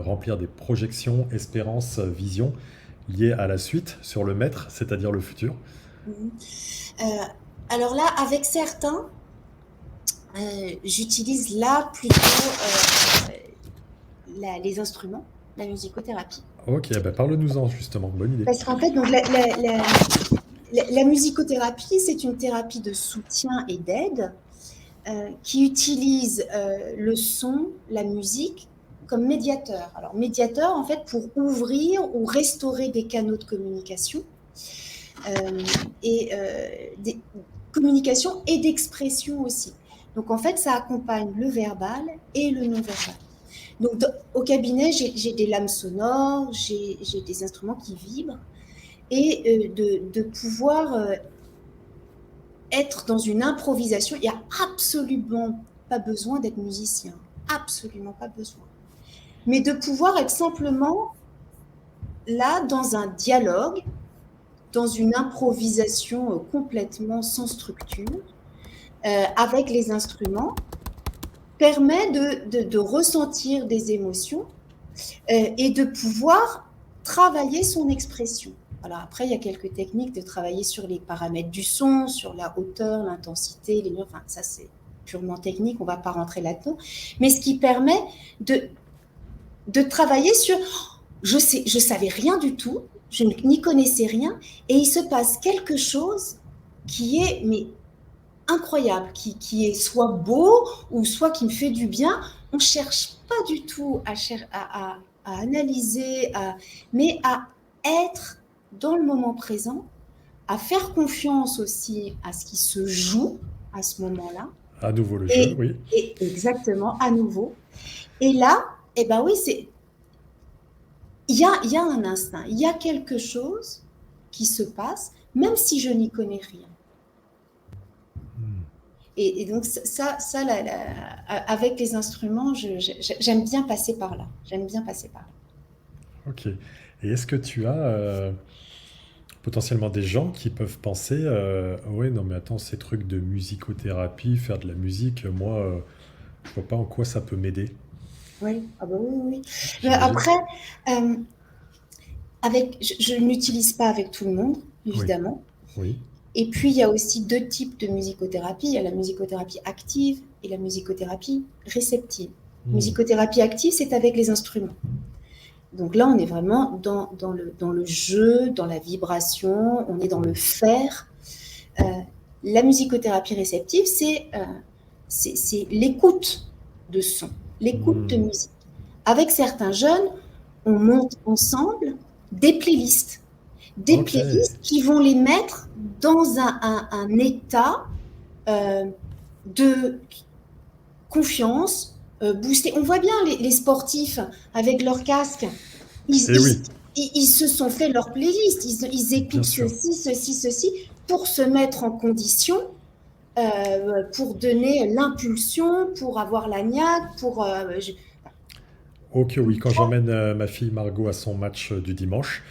remplir des projections, espérances, visions liées à la suite sur le maître, c'est-à-dire le futur. Mhm. Euh, alors là, avec certains, j'utilise là plutôt les instruments, la musicothérapie. Ok, bah parle-nous-en justement, bonne idée. Parce qu'en fait, donc, la musicothérapie, c'est une thérapie de soutien et d'aide qui utilise le son, la musique comme médiateur. Alors, médiateur, en fait, pour ouvrir ou restaurer des canaux de communication euh, et des communication et d'expression aussi. Donc, en fait, ça accompagne le verbal et le non-verbal. Donc, au cabinet, j'ai des lames sonores, j'ai des instruments qui vibrent et de pouvoir être dans une improvisation. Il n'y a absolument pas besoin d'être musicien, absolument pas besoin. Mais de pouvoir être simplement là dans un dialogue, dans une improvisation complètement sans structure, avec les instruments, permet de ressentir des émotions et de pouvoir travailler son expression. Alors après, il y a quelques techniques de travailler sur les paramètres du son, sur la hauteur, l'intensité, les enfin ça c'est purement technique, on ne va pas rentrer là-dedans. Mais ce qui permet de travailler sur, je savais rien du tout, je n'y connaissais rien, et il se passe quelque chose qui est mais incroyable, qui est soit beau ou soit qui me fait du bien. On ne cherche pas du tout à analyser, mais à être dans le moment présent, à faire confiance aussi à ce qui se joue à ce moment-là. À nouveau le jeu, Et, oui. et exactement, à nouveau. Et là, eh ben oui, il y a un instinct, il y a quelque chose qui se passe, même si je n'y connais rien. Et donc avec les instruments, j'aime bien passer par là. J'aime bien passer par là. Ok. Et est-ce que tu as, potentiellement des gens qui peuvent penser, ouais, non, mais attends, ces trucs de musicothérapie, faire de la musique, moi, je vois pas en quoi ça peut m'aider, Oui, ah bah oui, oui, oui. Mais j'imagine. après, euh, je ne l'utilise pas avec tout le monde, Oui, évidemment. oui. Et puis, il y a aussi deux types de musicothérapie. Il y a la musicothérapie active et la musicothérapie réceptive. Hmm. Musicothérapie active, c'est avec les instruments. Donc là, on est vraiment dans le jeu, dans la vibration, on est dans le Hmm. faire. Euh, la musicothérapie réceptive, c'est l'écoute de son, l'écoute de Hmm. musique. Avec certains jeunes, on monte ensemble des Ok. playlists qui vont les mettre dans un état euh, de confiance, boosté. On voit bien les sportifs avec leur casque, ils, Et ils, oui, ils se sont fait leur playlist, ils bien écoutent sûr. ceci, pour se mettre en condition, pour donner l'impulsion, pour avoir la niaque, Ok, oui, quand j'emmène ma fille Margot à son match du dimanche,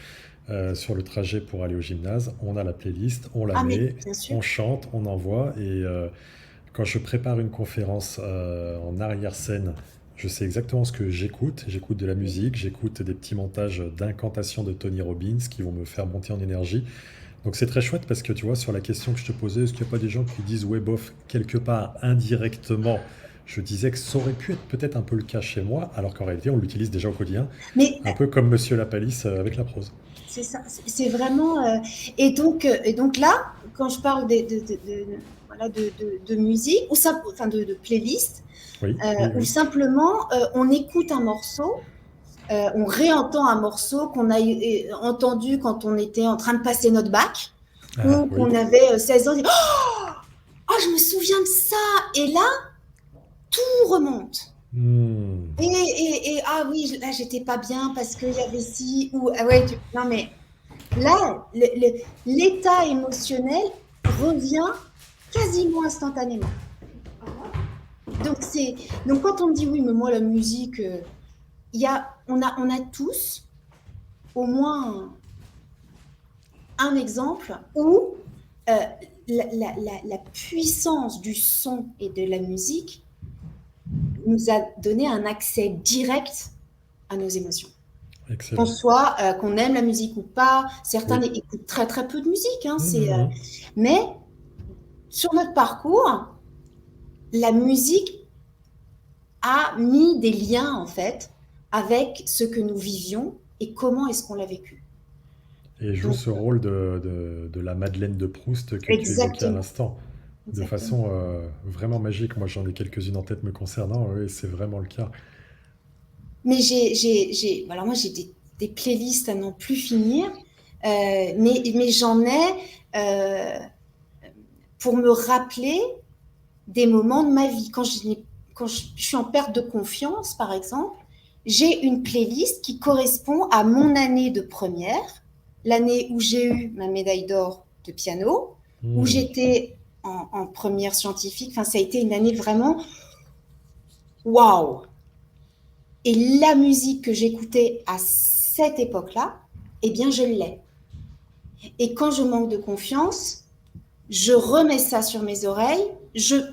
sur le trajet pour aller au gymnase, on a la playlist, on la Ah mais met, bien sûr. on chante, on envoie. Et quand je prépare une conférence en arrière-scène, je sais exactement ce que j'écoute. J'écoute de la musique, j'écoute des petits montages d'incantations de Tony Robbins qui vont me faire monter en énergie. Donc c'est très chouette parce que tu vois, sur la question que je te posais, est-ce qu'il n'y a pas des gens qui disent ouais, bof, quelque part indirectement, je disais que ça aurait pu être peut-être un peu le cas chez moi, alors qu'en réalité, on l'utilise déjà au quotidien, Mais un peu comme Monsieur Lapalisse avec la prose. c'est ça, c'est vraiment. Et donc là, quand je parle voilà, de musique, enfin de playlist, Oui, oui, où oui. simplement on écoute un morceau, on réentend un morceau qu'on a entendu quand on était en train de passer notre bac, Ah ou oui. qu'on avait 16 ans. Oh, je me souviens de ça! Et là, tout remonte. Hmm. Ah oui, là, j'étais pas bien parce qu'il y avait ci, ou. Ah ouais, non, mais là, l'état émotionnel revient quasiment instantanément. Donc, donc quand on me dit oui, mais moi, la musique, on a tous au moins un exemple où euh, la puissance du son et de la musique nous a donné un accès direct à nos émotions. Qu'on Excellent. soit, qu'on aime la musique ou pas, certains Oui. écoutent très très peu de musique, hein, Mhm. mais sur notre parcours, la musique a mis des liens en fait avec ce que nous vivions et comment est-ce qu'on l'a vécu. Et joue Donc, ce rôle de la Madeleine de Proust que tu évoquais à exactement, l'instant, de exactement. façon vraiment magique. Moi, j'en ai quelques-unes en tête me concernant, oui, c'est vraiment le cas. Mais alors moi j'ai des playlists à n'en plus finir, mais j'en ai pour me rappeler des moments de ma vie. Quand je suis en perte de confiance, par exemple, j'ai une playlist qui correspond à mon année de première, l'année où j'ai eu ma médaille d'or de piano, où Hmm. j'étais en première scientifique. Enfin, ça a été une année vraiment waouh. Et la musique que j'écoutais à cette époque-là, eh bien, je l'ai. Et quand je manque de confiance, je remets ça sur mes oreilles.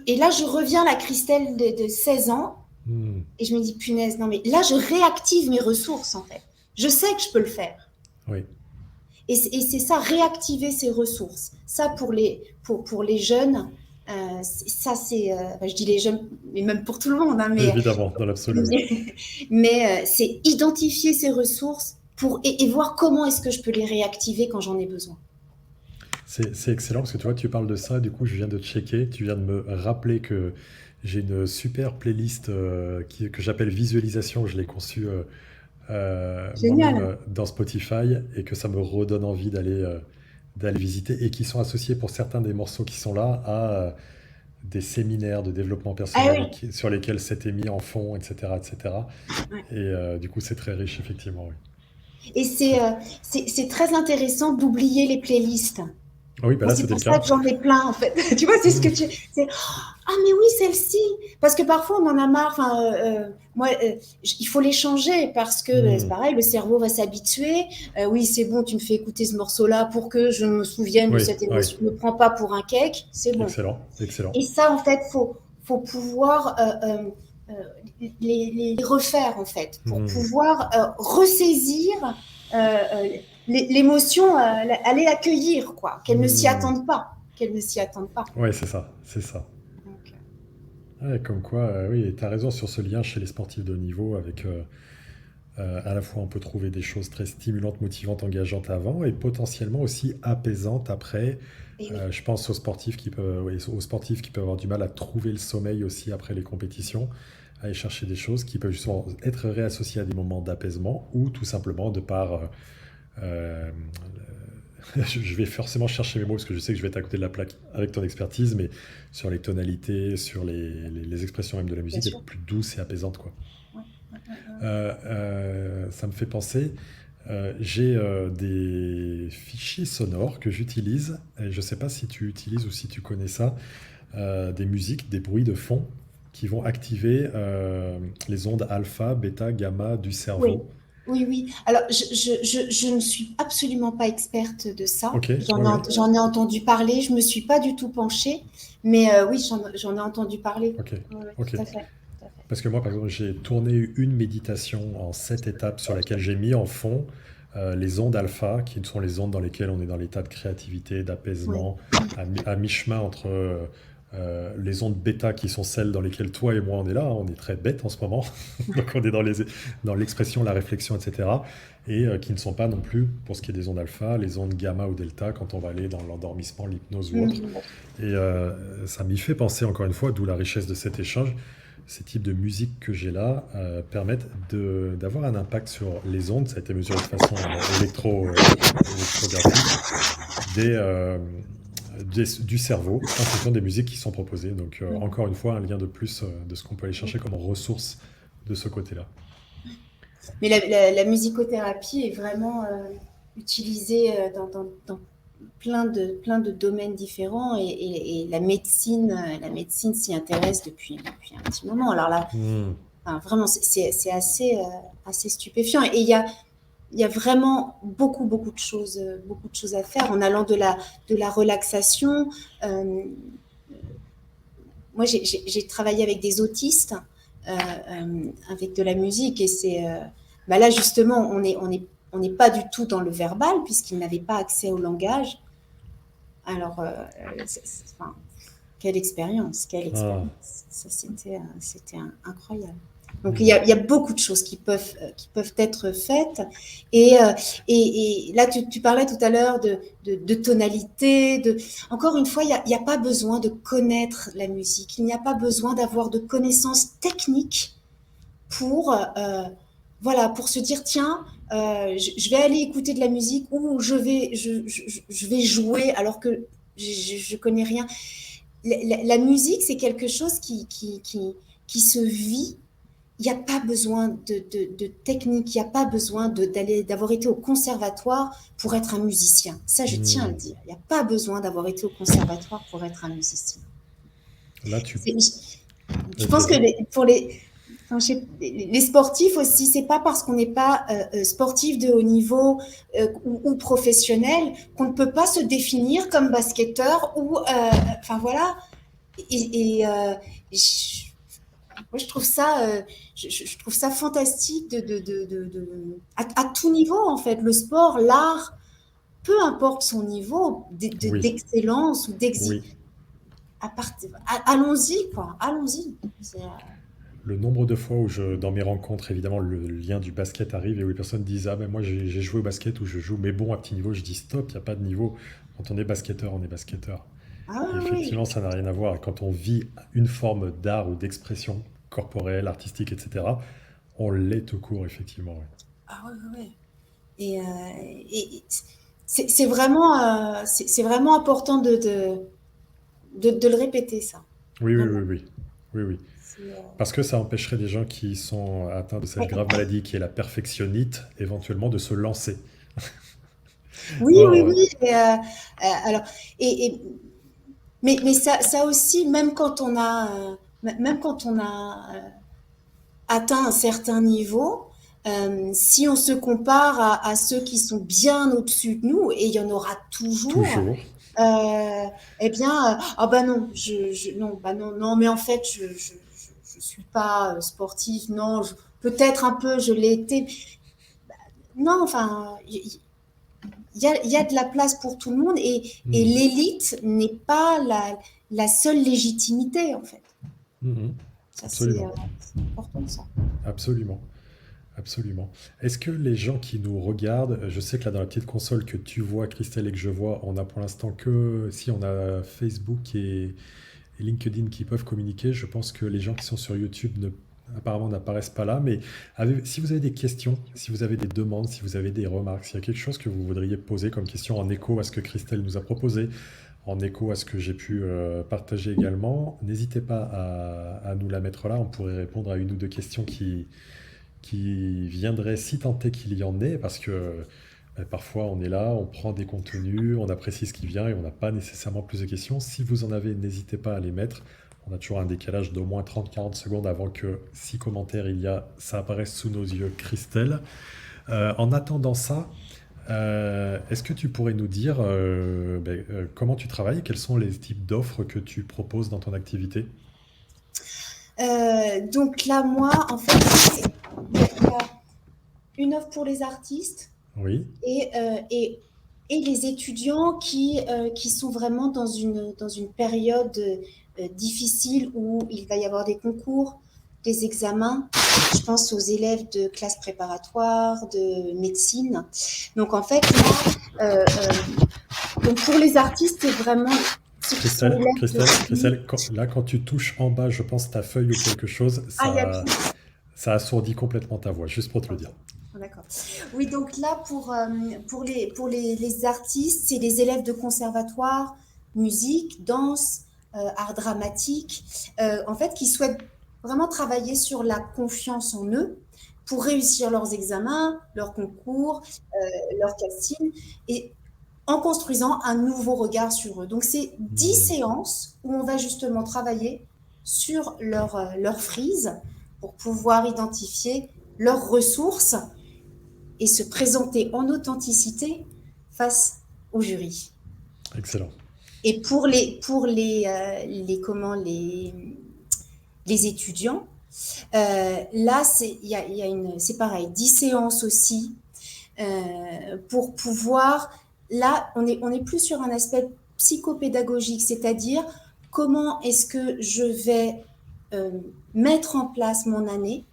Et là, je reviens à la Christelle de 16 ans. Hmm. Et je me dis, punaise, non, mais là, je réactive mes ressources, en fait. Je sais que je peux le faire. Oui. Et c'est ça, réactiver ses ressources. Ça, pour les jeunes, ça, je dis les jeunes, mais même pour tout le monde, hein, Évidemment, dans l'absolu, oui. mais c'est identifier ses ressources et voir comment est-ce que je peux les réactiver quand j'en ai besoin. C'est excellent parce que tu vois, tu parles de ça, du coup, je viens de checker, tu viens de me rappeler que j'ai une super playlist que j'appelle Visualisation, je l'ai conçue moi-même Génial. dans Spotify et que ça me redonne envie d'aller visiter et qui sont associés pour certains des morceaux qui sont là à des séminaires de développement Ah personnel oui. sur lesquels c'était mis en fond, etc., etc. Et cetera. Ouais. Et du coup, c'est très riche, effectivement, oui. Et Très- c'est très intéressant d'oublier les playlists. Ah oui, bah Moi, là, c'est c'était pour le ça cas. que j'en ai plein, en fait. Tu vois, c'est ce que Hmm. tu. C'est, ah, mais oui, celle-ci. Parce que parfois, on en a marre. Enfin, moi, il faut les changer parce que c'est Hmm. pareil, le cerveau va s'habituer. Oui, c'est bon, tu me fais écouter ce morceau-là pour que je me souvienne de Oui, cette oui. émotion. Ne me prends pas pour un cake, c'est bon. Excellent, excellent. Et ça, en fait, faut pouvoir les refaire, en fait, pour Hmm. pouvoir ressaisir l'émotion, aller l'accueillir, quoi, qu'elle ne s'y Hmm. attende pas, qu'elle ne s'y attende pas. Ouais, c'est ça, c'est ça. Donc, Ouais, comme quoi, oui, tu as raison sur ce lien chez les sportifs de haut niveau avec à la fois on peut trouver des choses très stimulantes, motivantes, engageantes avant et potentiellement aussi apaisantes après. et oui, Je pense aux sportifs qui peuvent, oui, aux sportifs qui peuvent avoir du mal à trouver le sommeil aussi après les compétitions, à aller chercher des choses qui peuvent justement être réassociées à des moments d'apaisement ou tout simplement de par euh, je vais forcément chercher mes mots parce que je sais que je vais être à côté de la plaque avec ton expertise, mais sur les tonalités, sur les expressions même de la bien musique, sûr. être plus douce et apaisante, quoi. Ouais, ouais, ouais, ouais. Ça me fait penser, j'ai des fichiers sonores que j'utilise, et je ne sais pas si tu utilises ou si tu connais ça, des musiques, des bruits de fond qui vont activer les ondes alpha, bêta, gamma du Oui, cerveau. oui, oui. Alors, je ne suis absolument pas experte de ça. Ok, oui, oui, J'en ai entendu parler, je me suis pas du tout penchée, mais oui, j'en ai entendu parler. ok, Oui, oui, ok. tout à fait, tout à fait. Parce que moi, par exemple, j'ai tourné une méditation en 7 étapes sur laquelle j'ai mis en fond les ondes alpha, qui sont les ondes dans lesquelles on est dans l'état de créativité, Oui. d'apaisement, à mi-chemin entre les ondes bêta, qui sont celles dans lesquelles toi et moi on est là, hein, on est très bêtes en ce moment, donc on est dans l'expression, la réflexion, etc. Et qui ne sont pas non plus, pour ce qui est des ondes alpha, les ondes gamma ou delta, quand on va aller dans l'endormissement, l'hypnose ou autre. Mhm. Et ça m'y fait penser encore une fois, d'où la richesse de cet échange. Ces types de musique que j'ai là permettent d'avoir un impact sur les ondes. Ça a été mesuré de façon électrographique des, euh, du cerveau en fonction des musiques qui sont proposées. Donc encore une fois, un lien de plus de ce qu'on peut aller chercher comme ressource de ce côté-là. Mais la musicothérapie est vraiment utilisée dans plein de domaines différents et la médecine s'y intéresse depuis un petit moment. Alors là, Hmm. enfin, vraiment, c'est assez, assez stupéfiant. Et il y a vraiment beaucoup de choses à faire en allant de la relaxation. Euh, Moi, j'ai travaillé avec des autistes avec de la musique et c'est bah là justement on n'est pas du tout dans le verbal puisqu'ils n'avaient pas accès au langage. Alors enfin, quelle Ah. expérience, ça c'était incroyable. Donc Hmm. il y a beaucoup de choses qui peuvent être faites. Et, et là, tu parlais tout à l'heure de tonalité. Encore une fois, il y a pas besoin de connaître la musique. Il n'y a pas besoin d'avoir de connaissances techniques pour, voilà, pour se dire, tiens, je vais aller écouter de la musique ou je vais jouer alors que je connais rien. La musique, c'est quelque chose qui se vit. Il n'y a pas besoin de technique, il n'y a pas besoin d'avoir été au conservatoire pour être un musicien. Ça, je tiens à le Hmm. dire. Il n'y a pas besoin d'avoir été au conservatoire pour être un musicien. Là, tu... Je Vas-y, pense que vas-y. pour enfin, les sportifs aussi, c'est pas parce qu'on n'est pas sportif de haut niveau ou professionnel qu'on ne peut pas se définir comme basketteur ou, enfin voilà. Et je, moi, je trouve ça fantastique à tout niveau en fait. Le sport, l'art, peu importe son niveau Oui, d'excellence ou oui. allons-y quoi, allons-y. Le nombre de fois où dans mes rencontres, évidemment, le lien du basket arrive et où les personnes disent: Ah ben moi j'ai joué au basket ou je joue, mais bon, à petit niveau, je dis stop, il n'y a pas de niveau. Quand on est basketteur, on est basketteur. Ah Et oui, effectivement, ça n'a rien à voir. Quand on vit une forme d'art ou d'expression corporelle, artistique, etc., on l'est tout court, effectivement. Ouais. ah ouais, ouais, ouais. Et c'est vraiment important de le répéter ça. Oui, oui, oui, Vraiment. oui. Oui, oui. C'est, Parce que ça empêcherait des gens qui sont atteints de cette ouais, grave maladie qui est la perfectionnite, éventuellement, de se lancer. Oui, oui, Oh, ouais. oui. Alors, et, et- mais ça aussi, même quand on a atteint un certain niveau, si on se compare à ceux qui sont bien au-dessus de nous, et il y en aura toujours, Toujours. eh bien, ah bah non, non, bah non, non, mais en fait, je suis pas sportive, non, peut-être un peu, je l'ai été. Non, enfin, il y a de la place pour tout le monde et Mhm. l'élite n'est pas la seule légitimité, en fait. Mhm. Ça, Absolument. c'est important, ça. Absolument. Absolument. Est-ce que les gens qui nous regardent, je sais que là dans la petite console que tu vois, Christelle, et que je vois, on a pour l'instant que si on a Facebook et LinkedIn qui peuvent communiquer. Je pense que les gens qui sont sur YouTube apparemment n'apparaissent pas là. Mais si vous avez des questions, si vous avez des demandes, si vous avez des remarques, s'il y a quelque chose que vous voudriez poser comme question en écho à ce que Christelle nous a proposé, en écho à ce que j'ai pu partager également, n'hésitez pas à nous la mettre là. On pourrait répondre à une ou deux questions qui viendraient si tant est qu'il y en ait, parce que parfois on est là, on prend des contenus, on apprécie ce qui vient et on n'a pas nécessairement plus de questions. Si vous en avez, n'hésitez pas à les mettre. On a toujours un décalage d'au moins 30-40 secondes avant que, si commentaires il y a, ça apparaisse sous nos yeux, Christelle. En attendant ça, est-ce que tu pourrais nous dire comment tu travailles, quels sont les types d'offres que tu proposes dans ton activité? Donc là, moi, en fait, il y a une offre pour les artistes Oui. et, euh, et, et les étudiants qui sont vraiment dans une période difficile où il va y avoir des concours, des examens. Je pense aux élèves de classe préparatoire, de médecine. Donc en fait, là, donc pour les artistes, c'est vraiment ceux qui sont Christelle, élèves Christelle, de... Christelle, là quand tu touches en bas, je pense, ta feuille ou quelque chose, Ah, il y a ça assourdit complètement ta voix, juste pour te le Ok, dire. d'accord. Oui, donc là, pour les artistes, c'est les élèves de conservatoire, musique, danse, art dramatique, en fait, qui souhaitent vraiment travailler sur la confiance en eux pour réussir leurs examens, leurs concours, leurs castings, et en construisant un nouveau regard sur eux. Donc, c'est 10 Hmm, séances où on va justement travailler sur leur frise pour pouvoir identifier leurs ressources et se présenter en authenticité face au jury. excellent. Et comment, les étudiants, là, c'est pareil, 10 séances aussi pour pouvoir, là, on est plus sur un aspect psychopédagogique, c'est-à-dire comment est-ce que je vais euh, mettre en place mon année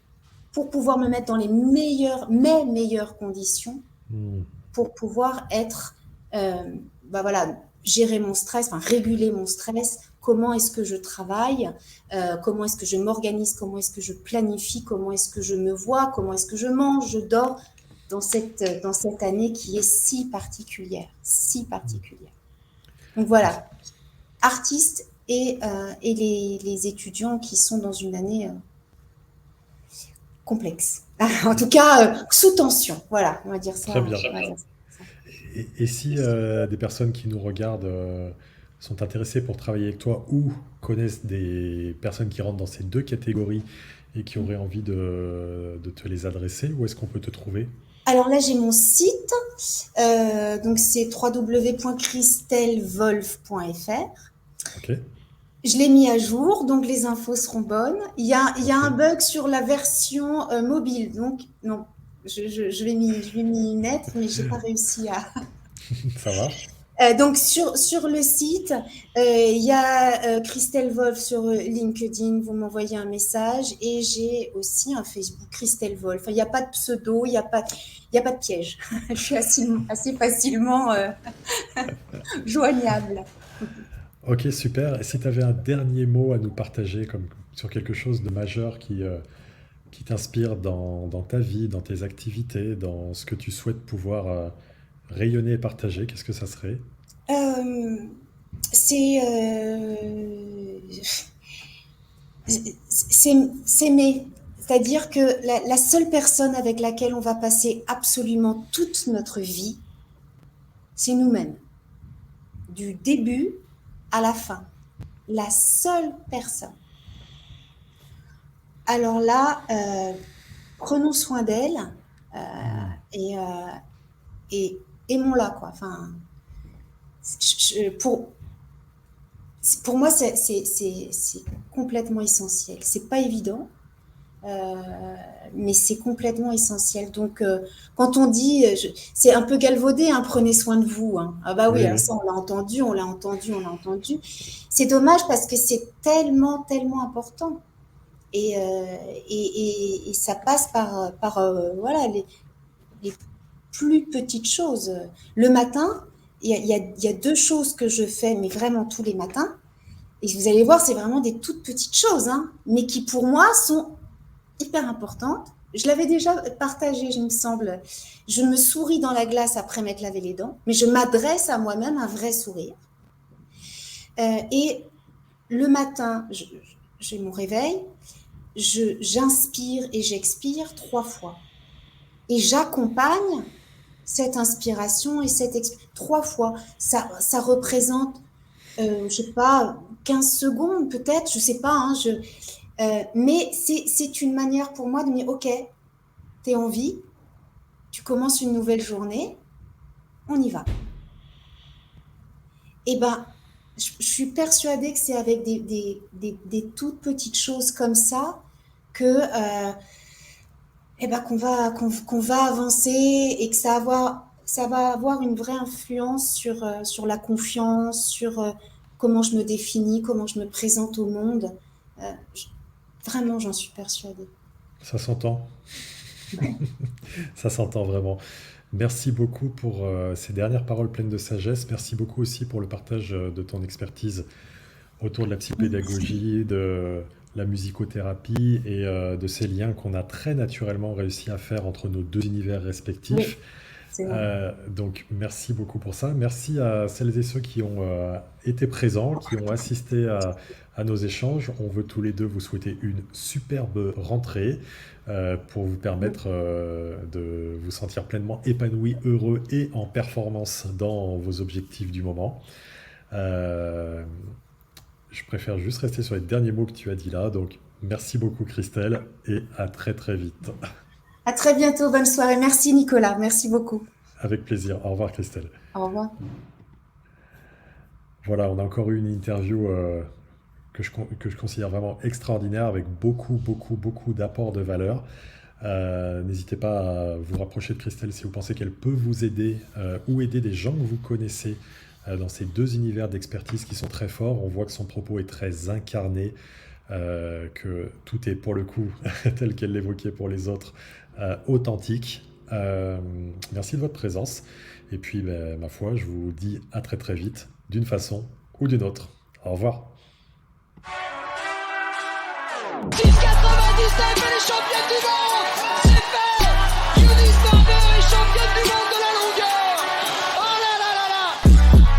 pour pouvoir me mettre dans mes meilleures conditions Hmm, pour pouvoir être, bah voilà, gérer mon stress, enfin réguler mon stress, comment est-ce que je travaille, comment est-ce que je m'organise, comment est-ce que je planifie, comment est-ce que je me vois, comment est-ce que je mange, je dors dans cette année qui est si particulière, si particulière. Donc ex- voilà, artistes et les étudiants qui sont dans une année complexe. En tout cas, sous tension. Voilà, on va dire Très ça. bien. On va dire ça. Et si des personnes qui nous regardent sont intéressées pour travailler avec toi ou connaissent des personnes qui rentrent dans ces deux catégories et qui auraient envie de te les adresser, où est-ce qu'on peut te trouver? Alors là, j'ai mon site, donc c'est www.christelwolf.fr. Ok. Je l'ai mis à jour, donc les infos seront bonnes. Il y a Ok. un bug sur la version mobile, donc non, je l'ai mis net, mais j'ai pas réussi à. Ça marche. Donc sur le site, il y a Christelle Wolf sur LinkedIn, vous m'envoyez un message et j'ai aussi un Facebook Christelle Wolf. Il n'y a pas de pseudo, il y a pas de piège. Je suis assez facilement joignable. Ok, super. Et si tu avais un dernier mot à nous partager comme, sur quelque chose de majeur qui t'inspire dans ta vie, dans tes activités, dans ce que tu souhaites pouvoir rayonner et partager, qu'est-ce que ça serait? Euh, c'est s'aimer. C'est-à-dire que la seule personne avec laquelle on va passer absolument toute notre vie, c'est nous-mêmes. Du début à la fin. La seule personne. Alors là, prenons soin d'elle et aimons-la, quoi. Enfin, pour moi, c'est complètement essentiel. C'est pas évident, mais c'est complètement essentiel. Donc, quand on dit, c'est un peu galvaudé, hein, prenez soin de vous. Hein. Ah bah oui, alors ça, on l'a entendu. C'est dommage parce que c'est tellement, tellement important. Et ça passe par voilà, les plus petites choses. Le matin, il y a 2 choses que je fais, mais vraiment tous les matins. Et vous allez voir, c'est vraiment des toutes petites choses, hein, mais qui pour moi sont hyper importantes. Je l'avais déjà partagé, il me semble. Je me souris dans la glace après m'être lavé les dents, mais je m'adresse à moi-même un vrai sourire. Et le matin, j'ai mon réveil, j'inspire et j'expire 3 fois. Et j'accompagne cette inspiration et cette expiration 3 fois. Ça représente, je sais pas, 15 secondes peut-être, je sais pas. Hein, mais c'est une manière pour moi de me dire, ok, t'es en vie, tu commences une nouvelle journée, on y va. Et ben, je suis persuadée que c'est avec des toutes petites choses comme ça que qu'on va avancer et que ça va avoir une vraie influence sur la confiance, sur comment je me définis, comment je me présente au monde. Vraiment, j'en suis persuadée. Ça s'entend. Ouais. Ça s'entend vraiment. Merci beaucoup pour ces dernières paroles pleines de sagesse. Merci beaucoup aussi pour le partage de ton expertise autour de la psychopédagogie, de la musicothérapie et de ces liens qu'on a très naturellement réussi à faire entre nos 2 univers respectifs. Oui, c'est vrai. Donc merci beaucoup pour ça. Merci à celles et ceux qui ont été présents, qui ont assisté à nos échanges. On veut tous les 2 vous souhaiter une superbe rentrée pour vous permettre de vous sentir pleinement épanoui, heureux et en performance dans vos objectifs du moment. Je préfère juste rester sur les derniers mots que tu as dit là. Donc merci beaucoup Christelle et à très très vite. À très bientôt, bonne soirée. Merci Nicolas, merci beaucoup. Avec plaisir. Au revoir Christelle. Au revoir. Voilà, on a encore eu une interview que je considère vraiment extraordinaire avec beaucoup d'apports de valeur. N'hésitez pas à vous rapprocher de Christelle si vous pensez qu'elle peut vous aider ou aider des gens que vous connaissez dans ces 2 univers d'expertise qui sont très forts. On voit que son propos est très incarné, que tout est pour le coup, tel qu'elle l'évoquait pour les autres, authentique. Merci de votre présence. Et puis, ma foi, je vous dis à très très vite, d'une façon ou d'une autre. Au revoir. 6,99 et les championnes du monde. C'est fait. Eunice Barber est championne du monde de la longueur. Oh là là là là.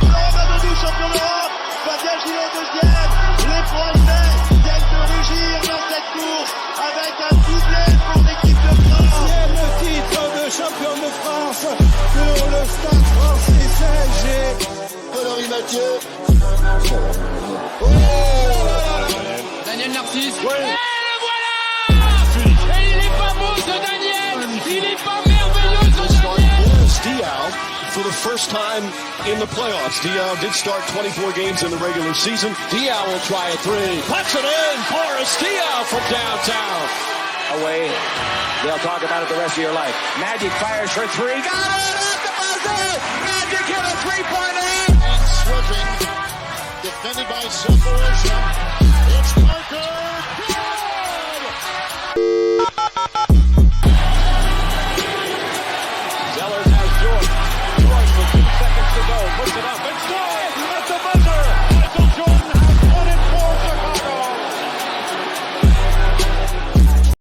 Laurent Babadou, champion d'Europe. Fabien Gillot deuxième. Les Français viennent de rugir dans cette course avec un doublé pour l'équipe de France. 10e titre de champion de France pour le Stade français CSG. Coloris Mathieu. Daniel Narcisse. Ouais. Et le voilà. Et il est pas beau ce Daniel. Il est pas merveilleux ce Daniel. Diaw for the first time in the playoffs. Diaw did start 24 games in the regular season. Diaw will try a 3. Puts it in. Boris Diaw from downtown. Away. They'll talk about it the rest of your life. Magic fires for 3. Got it at the buzzer. Magic hit a 3-pointer. And Swipping defended by Separation.